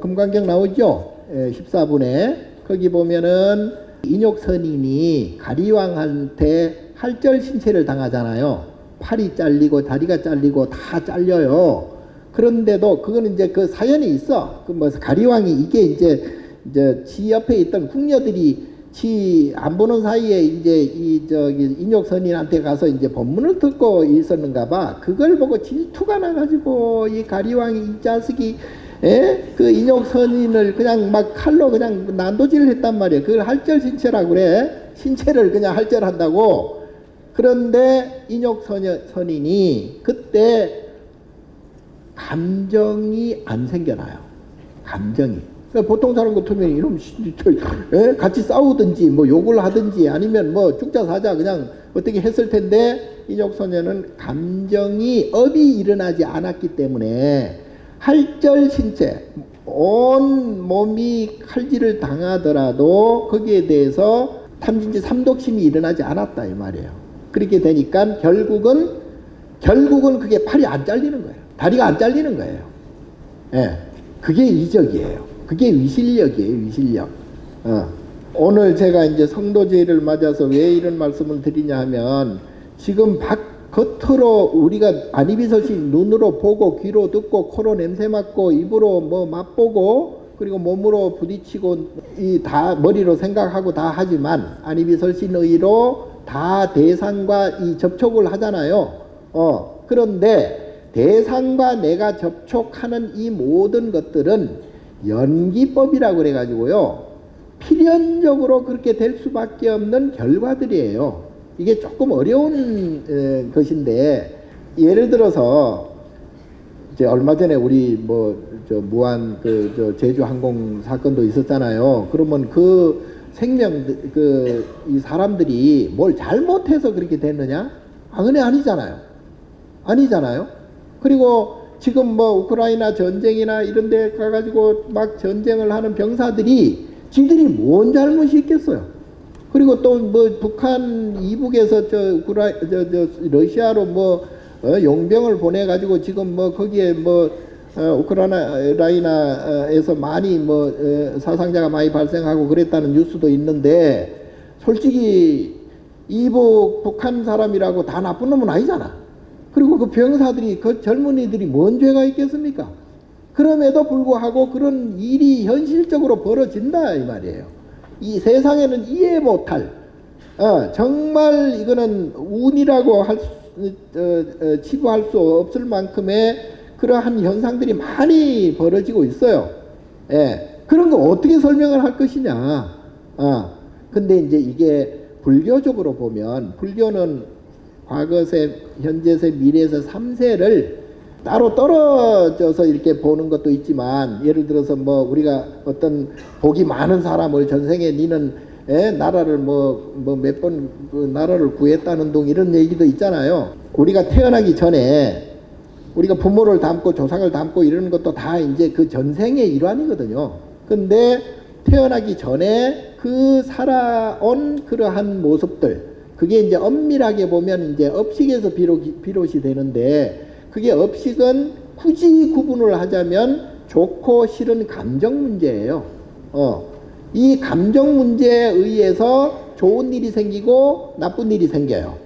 금강경 나오죠? 예, 14분에. 거기 보면은 인욕선인이 가리왕한테 할절신체를 당하잖아요. 팔이 잘리고 다리가 잘리고 다 잘려요. 그런데도 그거는 이제 그 사연이 있어. 그 뭐 가리왕이 이게 이제 지 옆에 있던 궁녀들이 지 안 보는 사이에 이제 이 저기 인욕선인한테 가서 이제 법문을 듣고 있었는가 봐. 그걸 보고 질투가 나가지고 이 가리왕이 이 자식이 그 인욕선인을 그냥 막 칼로 그냥 난도질을 했단 말이에요. 그걸 할절신체라고 그래. 신체를 그냥 할절한다고. 그런데 인욕선인이 그때 감정이 안 생겨나요. 감정이. 그러니까 보통 사람 같으면 이놈 같이 싸우든지 뭐 욕을 하든지 아니면 뭐 죽자 사자 그냥 어떻게 했을 텐데, 인욕소녀는 감정이 업이 일어나지 않았기 때문에 할절 신체, 온 몸이 칼질을 당하더라도 거기에 대해서 탐진지 삼독심이 일어나지 않았다 이 말이에요. 그렇게 되니까 결국은 그게 팔이 안 잘리는 거예요. 다리가 안 잘리는 거예요. 예, 그게 이적이에요. 그게 위실력이에요, 위실력. 오늘 제가 이제 성도제를 맞아서 왜 이런 말씀을 드리냐 하면, 지금 겉으로 우리가 안이비설시 눈으로 보고 귀로 듣고 코로 냄새 맡고 입으로 뭐 맛보고 그리고 몸으로 부딪히고 이 다 머리로 생각하고 다 하지만 안이비설신의로 다 대상과 이 접촉을 하잖아요. 그런데 대상과 내가 접촉하는 이 모든 것들은 연기법이라고 그래가지고요, 필연적으로 그렇게 될 수밖에 없는 결과들이에요. 이게 조금 어려운 것인데, 예를 들어서 이제 얼마 전에 우리 무한 제주 항공 사건도 있었잖아요. 그러면 그 생명 이 사람들이 뭘 잘못해서 그렇게 됐느냐? 아니잖아요. 아니잖아요. 그리고 지금 뭐 우크라이나 전쟁이나 이런 데 가가지고 막 전쟁을 하는 병사들이 지들이 뭔 잘못이 있겠어요. 그리고 또 뭐 북한 이북에서 러시아로 용병을 보내가지고 지금 뭐 거기에 우크라이나에서 많이 사상자가 많이 발생하고 그랬다는 뉴스도 있는데, 솔직히 이북 북한 사람이라고 다 나쁜 놈은 아니잖아. 그리고 그 병사들이, 그 젊은이들이 뭔 죄가 있겠습니까? 그럼에도 불구하고 그런 일이 현실적으로 벌어진다 이 말이에요. 이 세상에는 이해 못할, 정말 이거는 운이라고 치부할 수 없을 만큼의 그러한 현상들이 많이 벌어지고 있어요. 그런 거 어떻게 설명을 할 것이냐. 근데 이제 이게 불교적으로 보면, 불교는 과거세, 현재세, 미래세 3세를 따로 떨어져서 이렇게 보는 것도 있지만, 예를 들어서 우리가 어떤 복이 많은 사람을 전생에 니는 나라를 몇 번 나라를 구했다는 둥 이런 얘기도 있잖아요. 우리가 태어나기 전에 우리가 부모를 닮고 조상을 닮고 이러는 것도 다 이제 그 전생의 일환이거든요. 근데 태어나기 전에 그 살아온 그러한 모습들, 그게 이제 엄밀하게 보면 이제 업식에서 비롯이 되는데, 그게 업식은 굳이 구분을 하자면 좋고 싫은 감정 문제예요. 이 감정 문제에 의해서 좋은 일이 생기고 나쁜 일이 생겨요.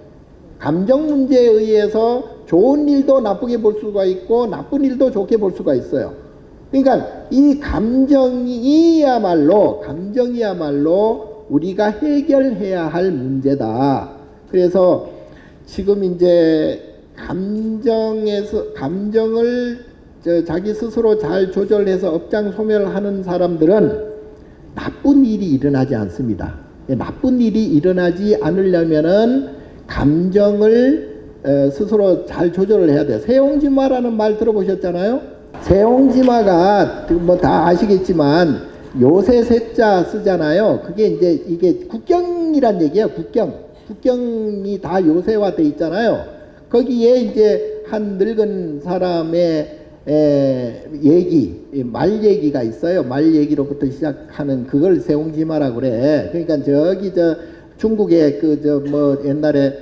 감정 문제에 의해서 좋은 일도 나쁘게 볼 수가 있고 나쁜 일도 좋게 볼 수가 있어요. 그러니까 이 감정이야말로 우리가 해결해야 할 문제다. 그래서 지금 이제 감정을 자기 스스로 잘 조절해서 업장 소멸하는 사람들은 나쁜 일이 일어나지 않습니다. 나쁜 일이 일어나지 않으려면은 감정을 스스로 잘 조절을 해야 돼요. 세옹지마라는 말 들어보셨잖아요. 세옹지마가 다 아시겠지만 요새 세자 쓰잖아요. 그게 이제 이게 국경이란 얘기예요. 국경이 다 요새화 돼 있잖아요. 거기에 이제 한 늙은 사람의 말 얘기가 있어요. 말 얘기로부터 시작하는 그걸 세옹지마라고 그래. 그러니까 중국에 옛날에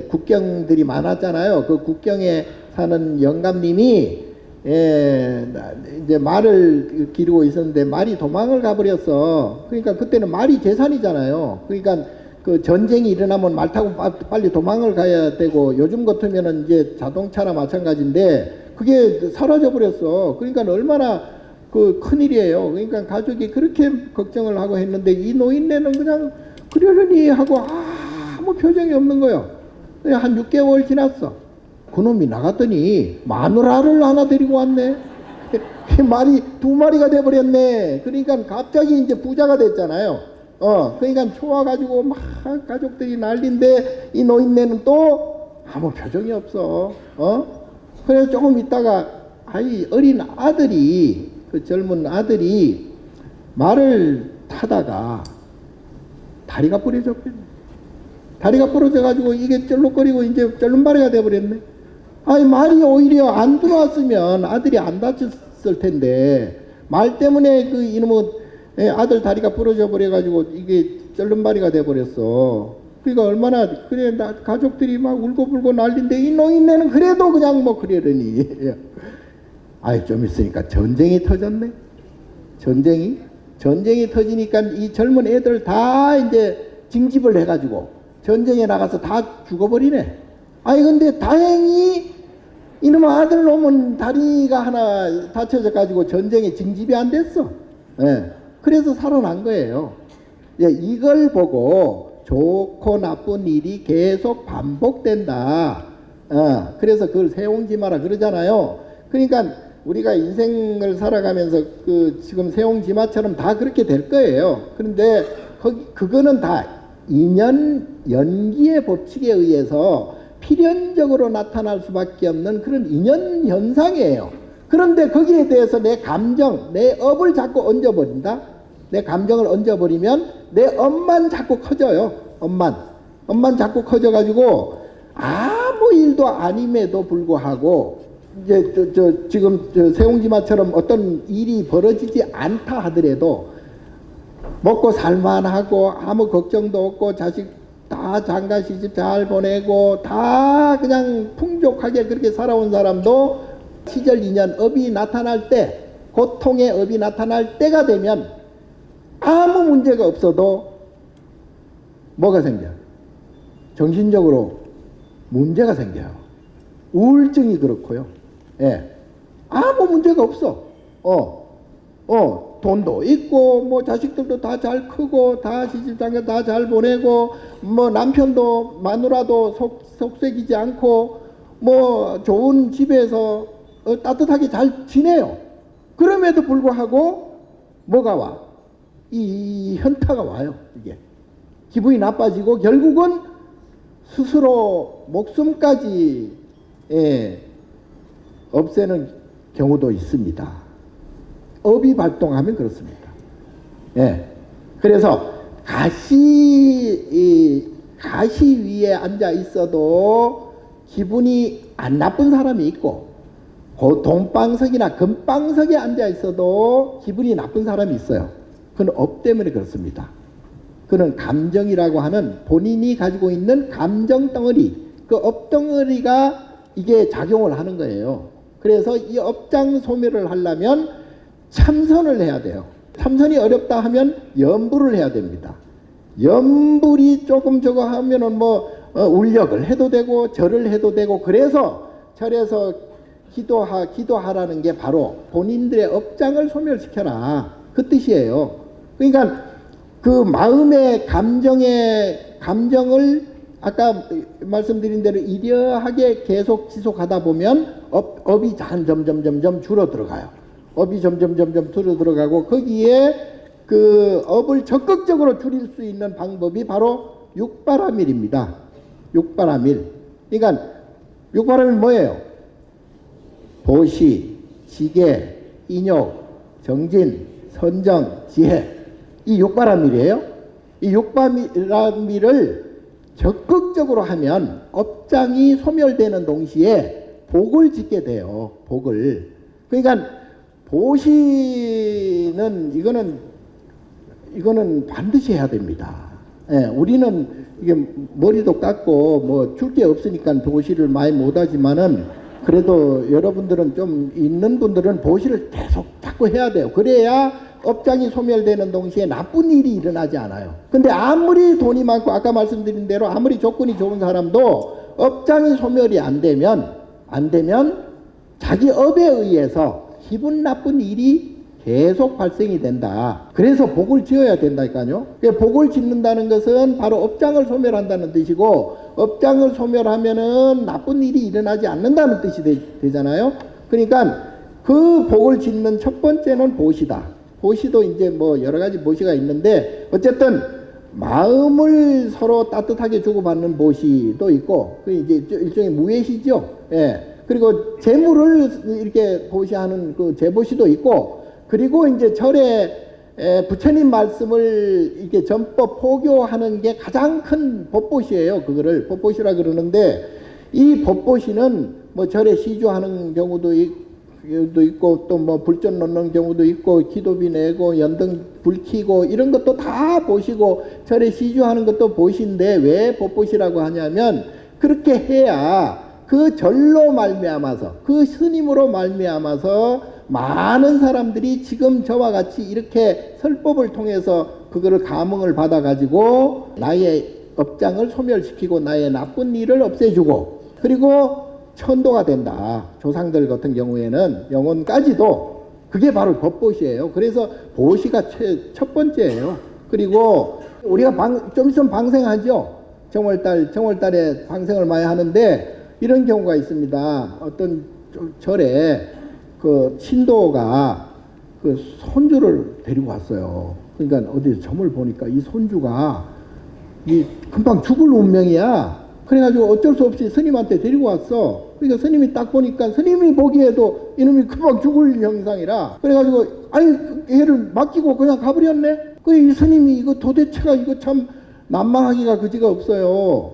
국경들이 많았잖아요. 그 국경에 사는 영감님이 이제 말을 기르고 있었는데 말이 도망을 가버렸어. 그러니까 그때는 말이 재산이잖아요. 그러니까 그 전쟁이 일어나면 말 타고 빨리 도망을 가야 되고, 요즘 같으면은 이제 자동차나 마찬가지인데 그게 사라져 버렸어. 그러니까 얼마나 그 큰일이에요. 그러니까 가족이 그렇게 걱정을 하고 했는데 이 노인네는 그냥 그러려니 하고 아무 표정이 없는 거예요. 그냥 한 6개월 지났어. 그놈이 나갔더니 마누라를 하나 데리고 왔네. 말이 2마리가 돼버렸네. 그러니까 갑자기 이제 부자가 됐잖아요. 그러니까 좋아가지고 막 가족들이 난리인데 이 노인네는 또 아무 표정이 없어. 그래서 조금 있다가 어린 아들이, 그 젊은 아들이 말을 타다가 다리가 부러졌거든요. 다리가 부러져가지고 이게 쩔룩거리고 이제 쩔름바리가 돼버렸네. 말이 오히려 안 들어왔으면 아들이 안 다쳤을 텐데 말 때문에 그 이놈의 아들 다리가 부러져 버려가지고 이게 쩔름바리가 돼버렸어. 그러니까 얼마나 그래 가족들이 막 울고불고 난리인데 이 노인네는 그래도 그냥 뭐 그러려니. 좀 있으니까 전쟁이 터졌네. 전쟁이 터지니까 이 젊은 애들 다 이제 징집을 해가지고 전쟁에 나가서 다 죽어버리네. 근데 다행히 이놈의 아들 놈은 다리가 하나 다쳐져 가지고 전쟁에 징집이 안 됐어. 그래서 살아난 거예요. 이걸 보고 좋고 나쁜 일이 계속 반복된다. 그래서 그걸 세옹지마라 그러잖아요. 그러니까 우리가 인생을 살아가면서 그 지금 세옹지마처럼 다 그렇게 될 거예요. 그런데 그거는 다 인연 연기의 법칙에 의해서 필연적으로 나타날 수밖에 없는 그런 인연 현상이에요. 그런데 거기에 대해서 내 감정, 내 업을 자꾸 얹어버린다. 내 감정을 얹어버리면 내 업만 자꾸 커져요. 업만 자꾸 커져가지고 아무 일도 아님에도 불구하고 이제 지금 세옹지마처럼 어떤 일이 벌어지지 않다 하더라도 먹고 살만하고 아무 걱정도 없고 자식 다 장가 시집 잘 보내고 다 그냥 풍족하게 그렇게 살아온 사람도 시절 인연 업이 나타날 때, 고통의 업이 나타날 때가 되면 아무 문제가 없어도 뭐가 생겨요? 정신적으로 문제가 생겨요. 우울증이 그렇고요. 아무 문제가 없어. 돈도 있고 뭐 자식들도 다 잘 크고 다 시집장가 다 잘 보내고 뭐 남편도 마누라도 속색이지 않고 뭐 좋은 집에서 따뜻하게 잘 지내요. 그럼에도 불구하고 뭐가 와? 이 현타가 와요. 이게 기분이 나빠지고 결국은 스스로 목숨까지 없애는 경우도 있습니다. 업이 발동하면 그렇습니다. 그래서 가시 위에 앉아 있어도 기분이 안 나쁜 사람이 있고, 동방석이나 금방석에 앉아 있어도 기분이 나쁜 사람이 있어요. 그건 업 때문에 그렇습니다. 그는 감정이라고 하는 본인이 가지고 있는 감정 덩어리, 그 업 덩어리가 이게 작용을 하는 거예요. 그래서 이 업장 소멸을 하려면 참선을 해야 돼요. 참선이 어렵다 하면 염불을 해야 됩니다. 염불이 조금 저거 하면은 울력을 해도 되고 절을 해도 되고, 그래서 절에서 기도하라는 게 바로 본인들의 업장을 소멸시켜라, 그 뜻이에요. 그러니까 그 마음의 감정을 아까 말씀드린 대로 이려하게 계속 지속하다 보면 업이 점점 줄어들어가요. 업이 점점 줄어들어가고, 거기에 그 업을 적극적으로 줄일 수 있는 방법이 바로 육바라밀입니다. 육바라밀. 그러니까 육바라밀 뭐예요? 보시, 지계, 인욕, 정진, 선정, 지혜. 이 육바라밀이에요. 이 육바라밀을 적극적으로 하면 업장이 소멸되는 동시에 복을 짓게 돼요. 복을. 그러니까 보시는 이거는 반드시 해야 됩니다. 우리는 이게 머리도 깎고 뭐 줄 게 없으니까 보시를 많이 못하지만은, 그래도 여러분들은 좀 있는 분들은 보시를 계속 자꾸 해야 돼요. 그래야 업장이 소멸되는 동시에 나쁜 일이 일어나지 않아요. 근데 아무리 돈이 많고 아까 말씀드린 대로 아무리 조건이 좋은 사람도 업장이 소멸이 안 되면 자기 업에 의해서 기분 나쁜 일이 계속 발생이 된다. 그래서 복을 지어야 된다니까요. 복을 짓는다는 것은 바로 업장을 소멸한다는 뜻이고, 업장을 소멸하면은 나쁜 일이 일어나지 않는다는 뜻이 되잖아요. 그러니까 그 복을 짓는 첫 번째는 보시다. 보시도 이제 뭐 여러 가지 보시가 있는데, 어쨌든 마음을 서로 따뜻하게 주고받는 보시도 있고, 그 이제 일종의 무예시죠. 예. 그리고 재물을 이렇게 보시하는 그 재보시도 있고, 그리고 이제 절에 부처님 말씀을 이렇게 전법 포교하는 게 가장 큰 법보시예요. 그거를 법보시라 그러는데, 이 법보시는 뭐 절에 시주하는 경우도 있고 또 뭐 불전 놓는 경우도 있고, 기도비 내고 연등 불 켜고 이런 것도 다 보시고, 절에 시주하는 것도 보시인데, 왜 법보시라고 하냐면 그렇게 해야 그 절로 말미암아서, 그 스님으로 말미암아서 많은 사람들이 지금 저와 같이 이렇게 설법을 통해서 그거를 감흥을 받아 가지고 나의 업장을 소멸시키고 나의 나쁜 일을 없애주고, 그리고 천도가 된다. 조상들 같은 경우에는 영혼까지도. 그게 바로 법보시예요. 그래서 보시가 첫 번째예요. 그리고 우리가 좀 있으면 방생하죠. 정월달에 방생을 많이 하는데, 이런 경우가 있습니다. 어떤 절에 그 신도가 그 손주를 데리고 왔어요. 그러니까 어디 점을 보니까 이 손주가 금방 죽을 운명이야. 그래가지고 어쩔 수 없이 스님한테 데리고 왔어. 그러니까 스님이 딱 보니까, 스님이 보기에도 이놈이 금방 죽을 형상이라, 그래가지고 아니 얘를 맡기고 그냥 가버렸네. 이 스님이 이거 도대체가 이거 참 난망하기가 그지가 없어요.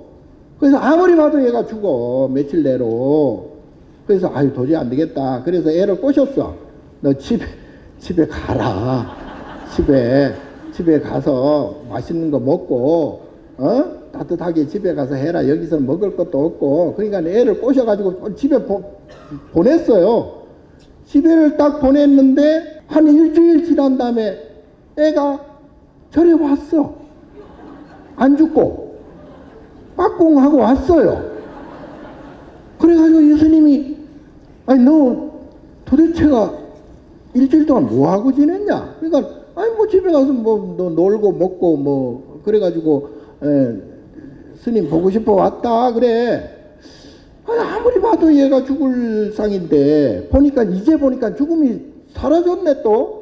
그래서 아무리 봐도 얘가 죽어, 며칠 내로. 그래서 아유 도저히 안 되겠다. 그래서 애를 꼬셨어. 너 집에 가라. 집에 가서 맛있는 거 먹고, 따뜻하게 집에 가서 해라. 여기서는 먹을 것도 없고. 그러니까 애를 꼬셔가지고 집에 보냈어요. 집에를 딱 보냈는데 한 일주일 지난 다음에 애가 절에 왔어. 안 죽고 빠꽁하고 왔어요. 그래가지고 이 스님이, 아니 너 도대체가 일주일 동안 뭐하고 지냈냐? 그러니까 아니 뭐 집에 가서 뭐 너 놀고 먹고 뭐 그래가지고 스님 보고 싶어 왔다 그래. 아니 아무리 봐도 얘가 죽을 상인데, 이제 보니까 죽음이 사라졌네 또.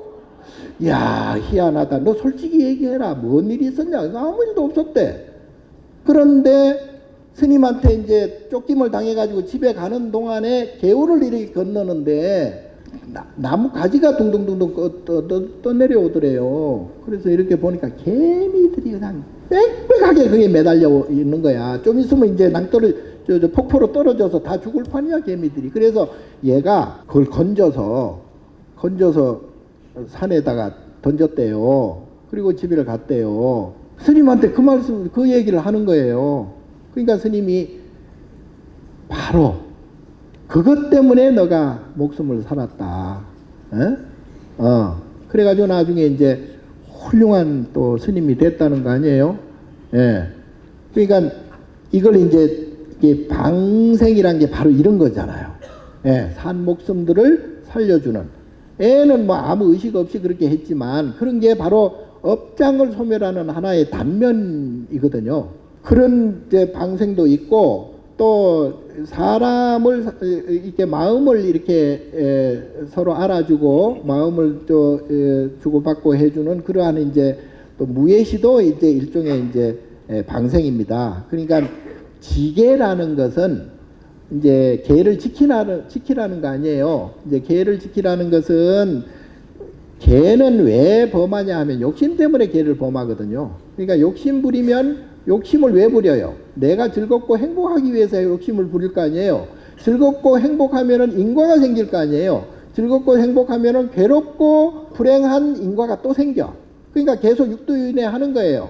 야 희한하다. 너 솔직히 얘기해라. 뭔 일이 있었냐? 아무 일도 없었대. 그런데 스님한테 이제 쫓김을 당해가지고 집에 가는 동안에 개울을 이렇게 건너는데 나무 가지가 둥둥둥둥 떠내려오더래요. 그래서 이렇게 보니까 개미들이 그냥 빽빽하게 그게 매달려 있는 거야. 좀 있으면 이제 낭떠를 폭포로 떨어져서 다 죽을 판이야, 개미들이. 그래서 얘가 그걸 건져서 산에다가 던졌대요. 그리고 집에 갔대요. 스님한테 그 얘기를 하는 거예요. 그러니까 스님이 바로 그것 때문에 너가 목숨을 살았다. 그래가지고 나중에 이제 훌륭한 또 스님이 됐다는 거 아니에요? 예. 그러니까 이걸 이제 방생이란 게 바로 이런 거잖아요. 예. 산 목숨들을 살려주는. 애는 뭐 아무 의식 없이 그렇게 했지만 그런 게 바로 업장을 소멸하는 하나의 단면이거든요. 그런 이제 방생도 있고, 또 사람을 이렇게 마음을 이렇게 서로 알아주고 마음을 주고받고 해주는 그러한 이제 또 무예시도 이제 일종의 이제 방생입니다. 그러니까 지계라는 것은 이제 계를 지키라는 거 아니에요. 이제 계를 지키라는 것은, 계는 왜 범하냐 하면 욕심 때문에 계를 범하거든요. 그러니까 욕심 부리면, 욕심을 왜 부려요? 내가 즐겁고 행복하기 위해서 욕심을 부릴 거 아니에요. 즐겁고 행복하면은 인과가 생길 거 아니에요. 즐겁고 행복하면은 괴롭고 불행한 인과가 또 생겨. 그러니까 계속 육도윤회 하는 거예요.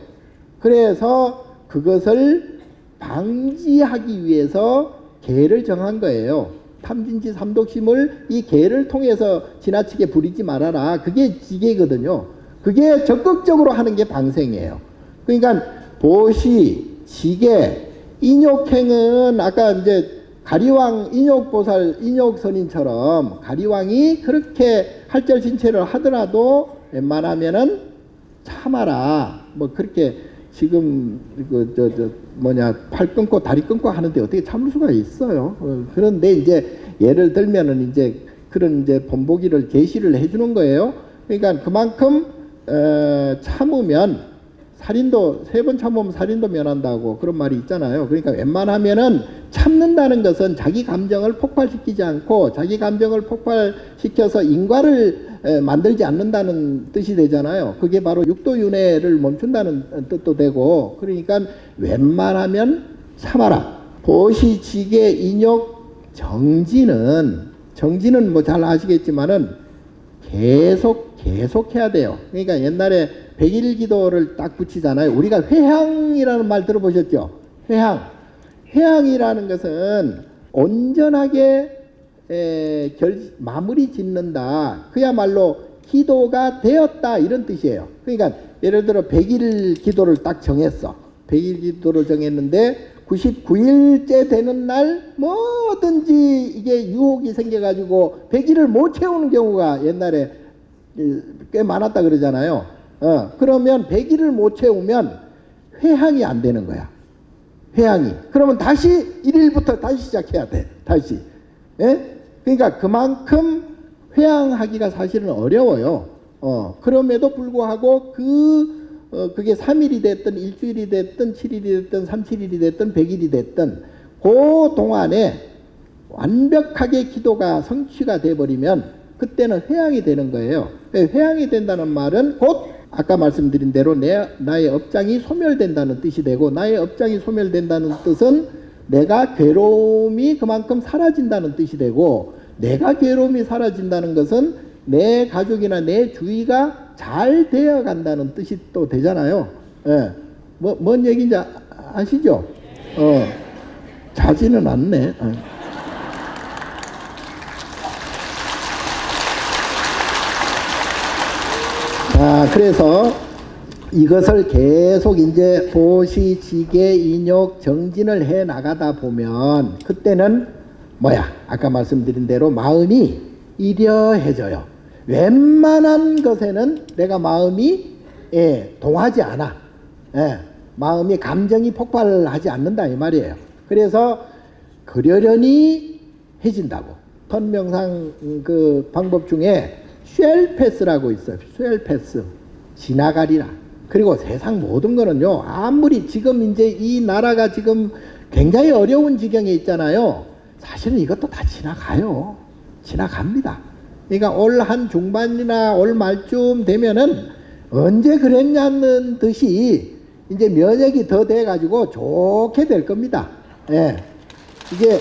그래서 그것을 방지하기 위해서 계를 정한 거예요. 탐진치 삼독심을 이 계를 통해서 지나치게 부리지 말아라. 그게 지계거든요. 그게 적극적으로 하는 게 방생이에요. 그러니까 보시, 지계, 인욕행은 아까 이제 가리왕 인욕보살 인욕선인처럼 가리왕이 그렇게 할절신체를 하더라도 웬만하면은 참아라. 뭐 그렇게 지금 팔 끊고 다리 끊고 하는데 어떻게 참을 수가 있어요. 그런데 이제 예를 들면은 이제 그런 이제 본보기를 제시를 해주는 거예요. 그러니까 그만큼 참으면 살인도 3번 참으면 살인도 면한다고 그런 말이 있잖아요. 그러니까 웬만하면은 참는다는 것은 자기 감정을 폭발시키지 않고 자기 감정을 폭발시켜서 인과를 만들지 않는다는 뜻이 되잖아요. 그게 바로 육도윤회를 멈춘다는 뜻도 되고, 그러니까 웬만하면 참아라. 보시지계 인욕 정지는 뭐 잘 아시겠지만은 계속 해야 돼요. 그러니까 옛날에 100일 기도를 딱 붙이잖아요. 우리가 회향이라는 말 들어보셨죠? 회향이라는 것은 온전하게 마무리 짓는다. 그야말로 기도가 되었다 이런 뜻이에요. 그러니까 예를 들어 100일 기도를 딱 정했어. 100일 기도를 정했는데 99일째 되는 날 뭐든지 이게 유혹이 생겨가지고 100일을 못 채우는 경우가 옛날에 꽤 많았다 그러잖아요. 그러면 100일을 못 채우면 회향이 안 되는 거야. 회향이. 그러면 다시 1일부터 다시 시작해야 돼. 다시. 예? 그러니까 그만큼 회향하기가 사실은 어려워요. 그럼에도 불구하고 그게 3일이 됐든 일주일이 됐든 7일이 됐든 37일이 됐든 100일이 됐든 그 동안에 완벽하게 기도가 성취가 돼버리면 그때는 회향이 되는 거예요. 회향이 된다는 말은 곧 아까 말씀드린 대로 나의 업장이 소멸된다는 뜻이 되고, 나의 업장이 소멸된다는 뜻은 내가 괴로움이 그만큼 사라진다는 뜻이 되고, 내가 괴로움이 사라진다는 것은 내 가족이나 내 주위가 잘 되어 간다는 뜻이 또 되잖아요. 예. 뭔 얘기인지 아시죠? 자지는 않네. 그래서 이것을 계속 이제 보시지계 인욕 정진을 해 나가다 보면 그때는 아까 말씀드린 대로 마음이 이려해져요. 웬만한 것에는 내가 마음이 동하지 않아. 마음이 감정이 폭발하지 않는다 이 말이에요. 그래서 그러려니 해진다고. 턴명상 그 방법 중에 쉘패스라고 있어요. 쉘패스. 지나가리라. 그리고 세상 모든 거는요, 아무리 지금 이제 이 나라가 지금 굉장히 어려운 지경에 있잖아요. 사실은 이것도 다 지나가요. 지나갑니다. 그러니까 올 한 중반이나 올 말쯤 되면은 언제 그랬냐는 듯이 이제 면역이 더 돼가지고 좋게 될 겁니다. 이게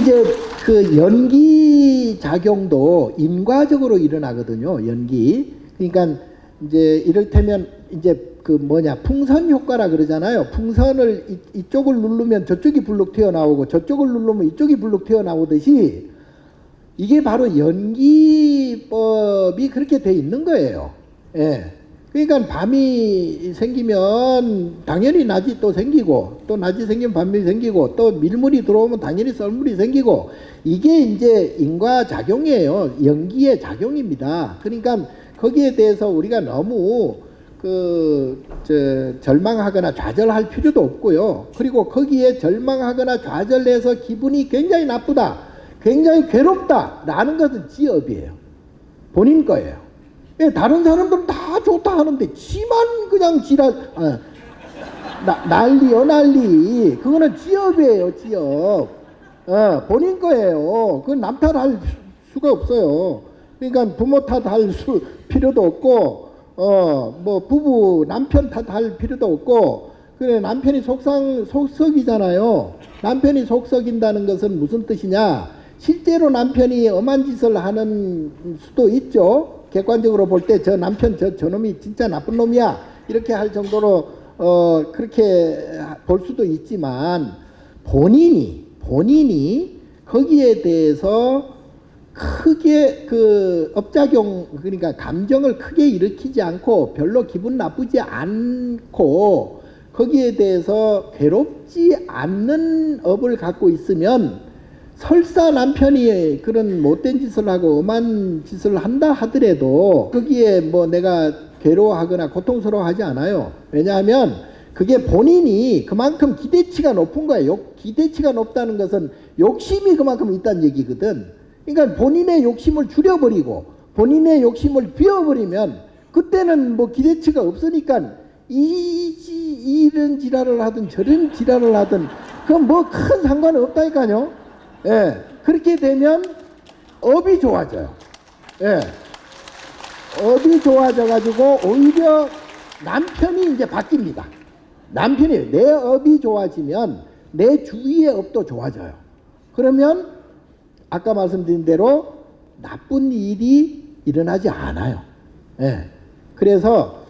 이제 그 연기 작용도 인과적으로 일어나거든요. 연기. 그러니까 이제 이를테면 이제 풍선 효과라 그러잖아요. 풍선을 이쪽을 누르면 저쪽이 불룩 튀어나오고 저쪽을 누르면 이쪽이 불룩 튀어나오듯이 이게 바로 연기법이 그렇게 돼 있는 거예요. 그러니까 밤이 생기면 당연히 낮이 또 생기고, 또 낮이 생기면 밤이 생기고, 또 밀물이 들어오면 당연히 썰물이 생기고, 이게 이제 인과작용이에요. 연기의 작용입니다. 그러니까 거기에 대해서 우리가 너무 절망하거나 좌절할 필요도 없고요. 그리고 거기에 절망하거나 좌절해서 기분이 굉장히 나쁘다, 굉장히 괴롭다 라는 것은 지업이에요. 본인 거예요. 다른 사람들은 다 좋다 하는데 지만 그냥 난리. 그거는 지업이에요. 지업. 본인 거예요. 그건 남 탓할 수가 없어요. 그러니까 부모 탓할 필요도 없고, 부부 남편 탓할 필요도 없고, 그래 남편이 속썩이잖아요. 남편이 속썩인다는 것은 무슨 뜻이냐? 실제로 남편이 엄한 짓을 하는 수도 있죠. 객관적으로 볼 때 저 남편 저놈이 진짜 나쁜 놈이야 이렇게 할 정도로 그렇게 볼 수도 있지만, 본인이 거기에 대해서 크게 업작용, 그러니까 감정을 크게 일으키지 않고 별로 기분 나쁘지 않고 거기에 대해서 괴롭지 않는 업을 갖고 있으면 설사 남편이 그런 못된 짓을 하고 엄한 짓을 한다 하더라도 거기에 뭐 내가 괴로워하거나 고통스러워하지 않아요. 왜냐하면 그게 본인이 그만큼 기대치가 높은 거예요. 기대치가 높다는 것은 욕심이 그만큼 있다는 얘기거든. 그러니까 본인의 욕심을 줄여버리고 본인의 욕심을 비워버리면 그때는 뭐 기대치가 없으니까 이런 지랄을 하든 저런 지랄을 하든 그건 뭐 큰 상관은 없다니까요. 예, 그렇게 되면 업이 좋아져요. 예, 업이 좋아져가지고 오히려 남편이 이제 바뀝니다. 남편이 내 업이 좋아지면 내 주위의 업도 좋아져요. 그러면 아까 말씀드린 대로 나쁜 일이 일어나지 않아요. 예, 그래서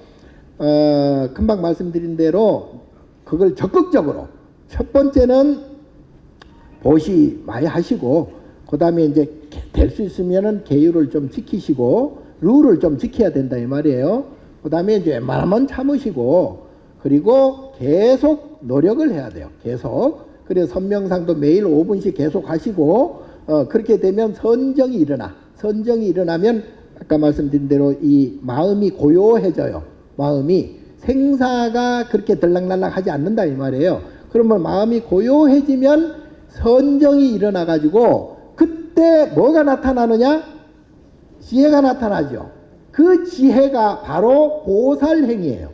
금방 말씀드린 대로 그걸 적극적으로 첫 번째는 보시 많이 하시고 그 다음에 이제 될 수 있으면은 계율을 좀 지키시고 룰을 좀 지켜야 된다 이 말이에요. 그 다음에 이제 웬만하면 참으시고 그리고 계속 노력을 해야 돼요. 계속. 그래서 선명상도 매일 5분씩 계속 하시고 그렇게 되면 선정이 일어나. 선정이 일어나면 아까 말씀드린 대로 이 마음이 고요해져요. 마음이 생사가 그렇게 들락날락 하지 않는다 이 말이에요. 그러면 마음이 고요해지면 선정이 일어나 가지고 그때 뭐가 나타나느냐? 지혜가 나타나죠. 그 지혜가 바로 보살행위예요.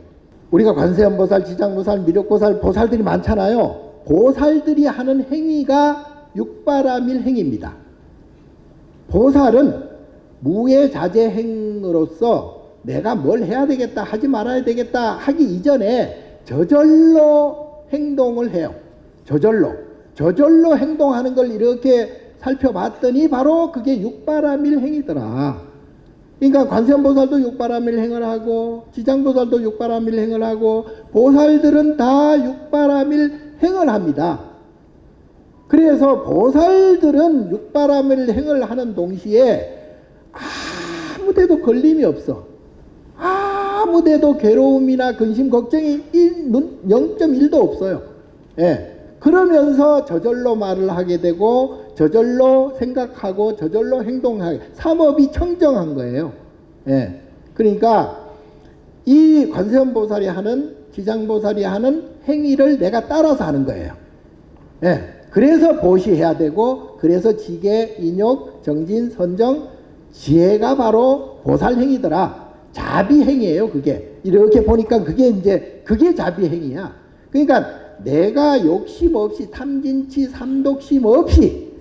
우리가 관세음보살, 지장보살, 미륵보살, 보살들이 많잖아요. 보살들이 하는 행위가 육바라밀 행위입니다. 보살은 무예자제행으로서 내가 뭘 해야 되겠다, 하지 말아야 되겠다 하기 이전에 저절로 행동을 해요. 저절로 행동하는 걸 이렇게 살펴봤더니 바로 그게 육바라밀 행위더라. 그러니까 관세음보살도 육바라밀 행을 하고 지장보살도 육바라밀 행을 하고 보살들은 다 육바라밀 행을 합니다. 그래서 보살들은 육바라밀 행을 하는 동시에 아무데도 걸림이 없어. 아무데도 괴로움이나 근심 걱정이 0.1도 없어요. 예. 그러면서 저절로 말을 하게 되고 저절로 생각하고 저절로 행동하게 삼업이 청정한 거예요. 예. 그러니까 이 관세음보살이 하는 지장보살이 하는 행위를 내가 따라서 하는 거예요. 예. 그래서 보시해야 되고 그래서 지계, 인욕, 정진, 선정, 지혜가 바로 보살행위더라. 자비행위예요. 그게 이렇게 보니까 그게 자비행위야. 그러니까 내가 욕심 없이 탐진치 삼독심 없이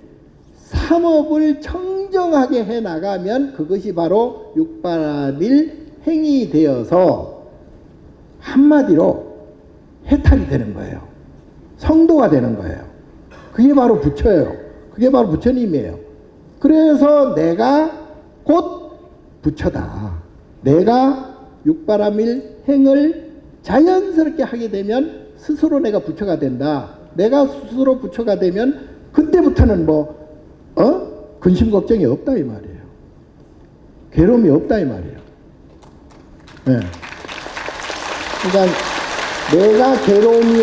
삼업을 청정하게 해 나가면 그것이 바로 육바라밀 행위 되어서 한마디로 해탈이 되는 거예요. 성도가 되는 거예요. 그게 바로 부처예요. 그게 바로 부처님이에요. 그래서 내가 곧 부처다. 내가 육바라밀 행을 자연스럽게 하게 되면 스스로 내가 부처가 된다. 내가 스스로 부처가 되면 그때부터는 근심 걱정이 없다 이 말이에요. 괴로움이 없다 이 말이에요. 네. 그러니까 내가 괴로움이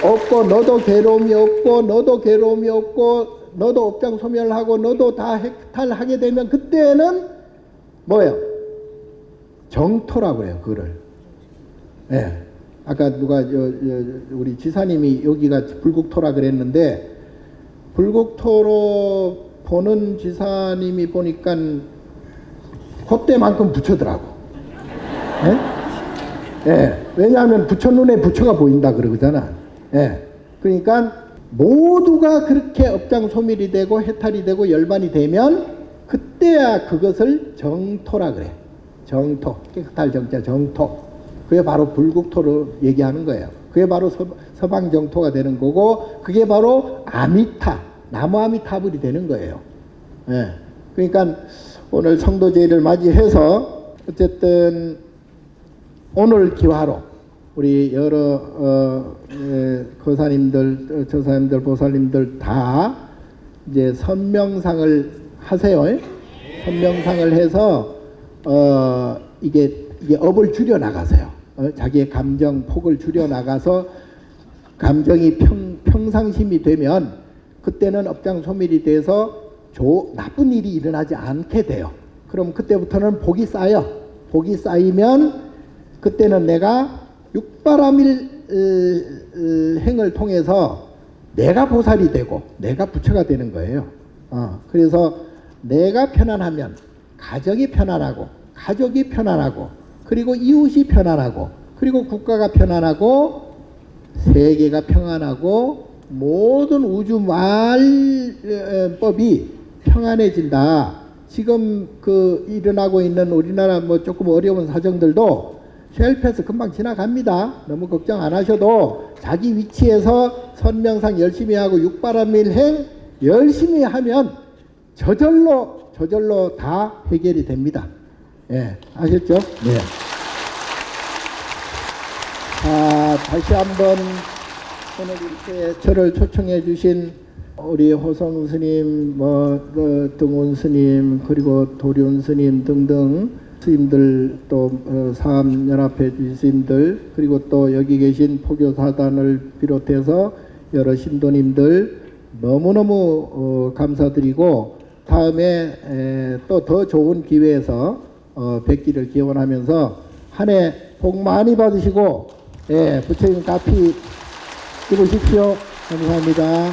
없고 너도 괴로움이 없고 너도 괴로움이 없고 너도 업장 소멸하고 너도 다 해탈하게 되면 그때는 뭐예요? 정토라고 해요. 그거를. 네. 아까 누가 우리 지사님이 여기가 불국토라 그랬는데 불국토로 보는 지사님이 보니까 그때만큼 부처더라고. 예? 예. 왜냐하면 부처 눈에 부처가 보인다 그러잖아. 예. 그러니까 모두가 그렇게 업장 소멸이 되고 해탈이 되고 열반이 되면 그때야 그것을 정토라 그래. 정토. 깨끗할 정자 정토. 그게 바로 불국토로 얘기하는 거예요. 그게 바로 서방정토가 되는 거고 그게 바로 아미타, 나무 아미타불이 되는 거예요. 예. 그러니까 오늘 성도제를 맞이해서 어쨌든 오늘 기화로 우리 여러 거사님들, 저사님들, 보살님들 다 이제 선명상을 하세요. 선명상을 해서 이게 업을 줄여 나가세요. 자기의 감정 폭을 줄여 나가서 감정이 평상심이 되면 그때는 업장 소멸이 돼서 나쁜 일이 일어나지 않게 돼요. 그럼 그때부터는 복이 쌓여. 복이 쌓이면 그때는 내가 육바라밀 행을 통해서 내가 보살이 되고 내가 부처가 되는 거예요. 그래서 내가 편안하면 가정이 편안하고 가족이 편안하고 그리고 이웃이 편안하고 그리고 국가가 편안하고 세계가 평안하고 모든 우주 말법이 평안해진다. 지금 일어나고 있는 우리나라 조금 어려운 사정들도 쉘패스 금방 지나갑니다. 너무 걱정 안 하셔도 자기 위치에서 선명상 열심히 하고 육바라밀행 열심히 하면 저절로 다 해결이 됩니다. 예, 아셨죠? 네. 다시 한번 오늘 이렇게 저를 초청해 주신 우리 호성 스님, 등원 스님, 그리고 도륜 스님 등등 스님들, 또 사암연합회 스님들, 그리고 또 여기 계신 포교사단을 비롯해서 여러 신도님들 너무너무 감사드리고 다음에 또 더 좋은 기회에서 뵙기를 기원하면서 한 해 복 많이 받으시고 부처님 가피 이루십시오. 감사합니다.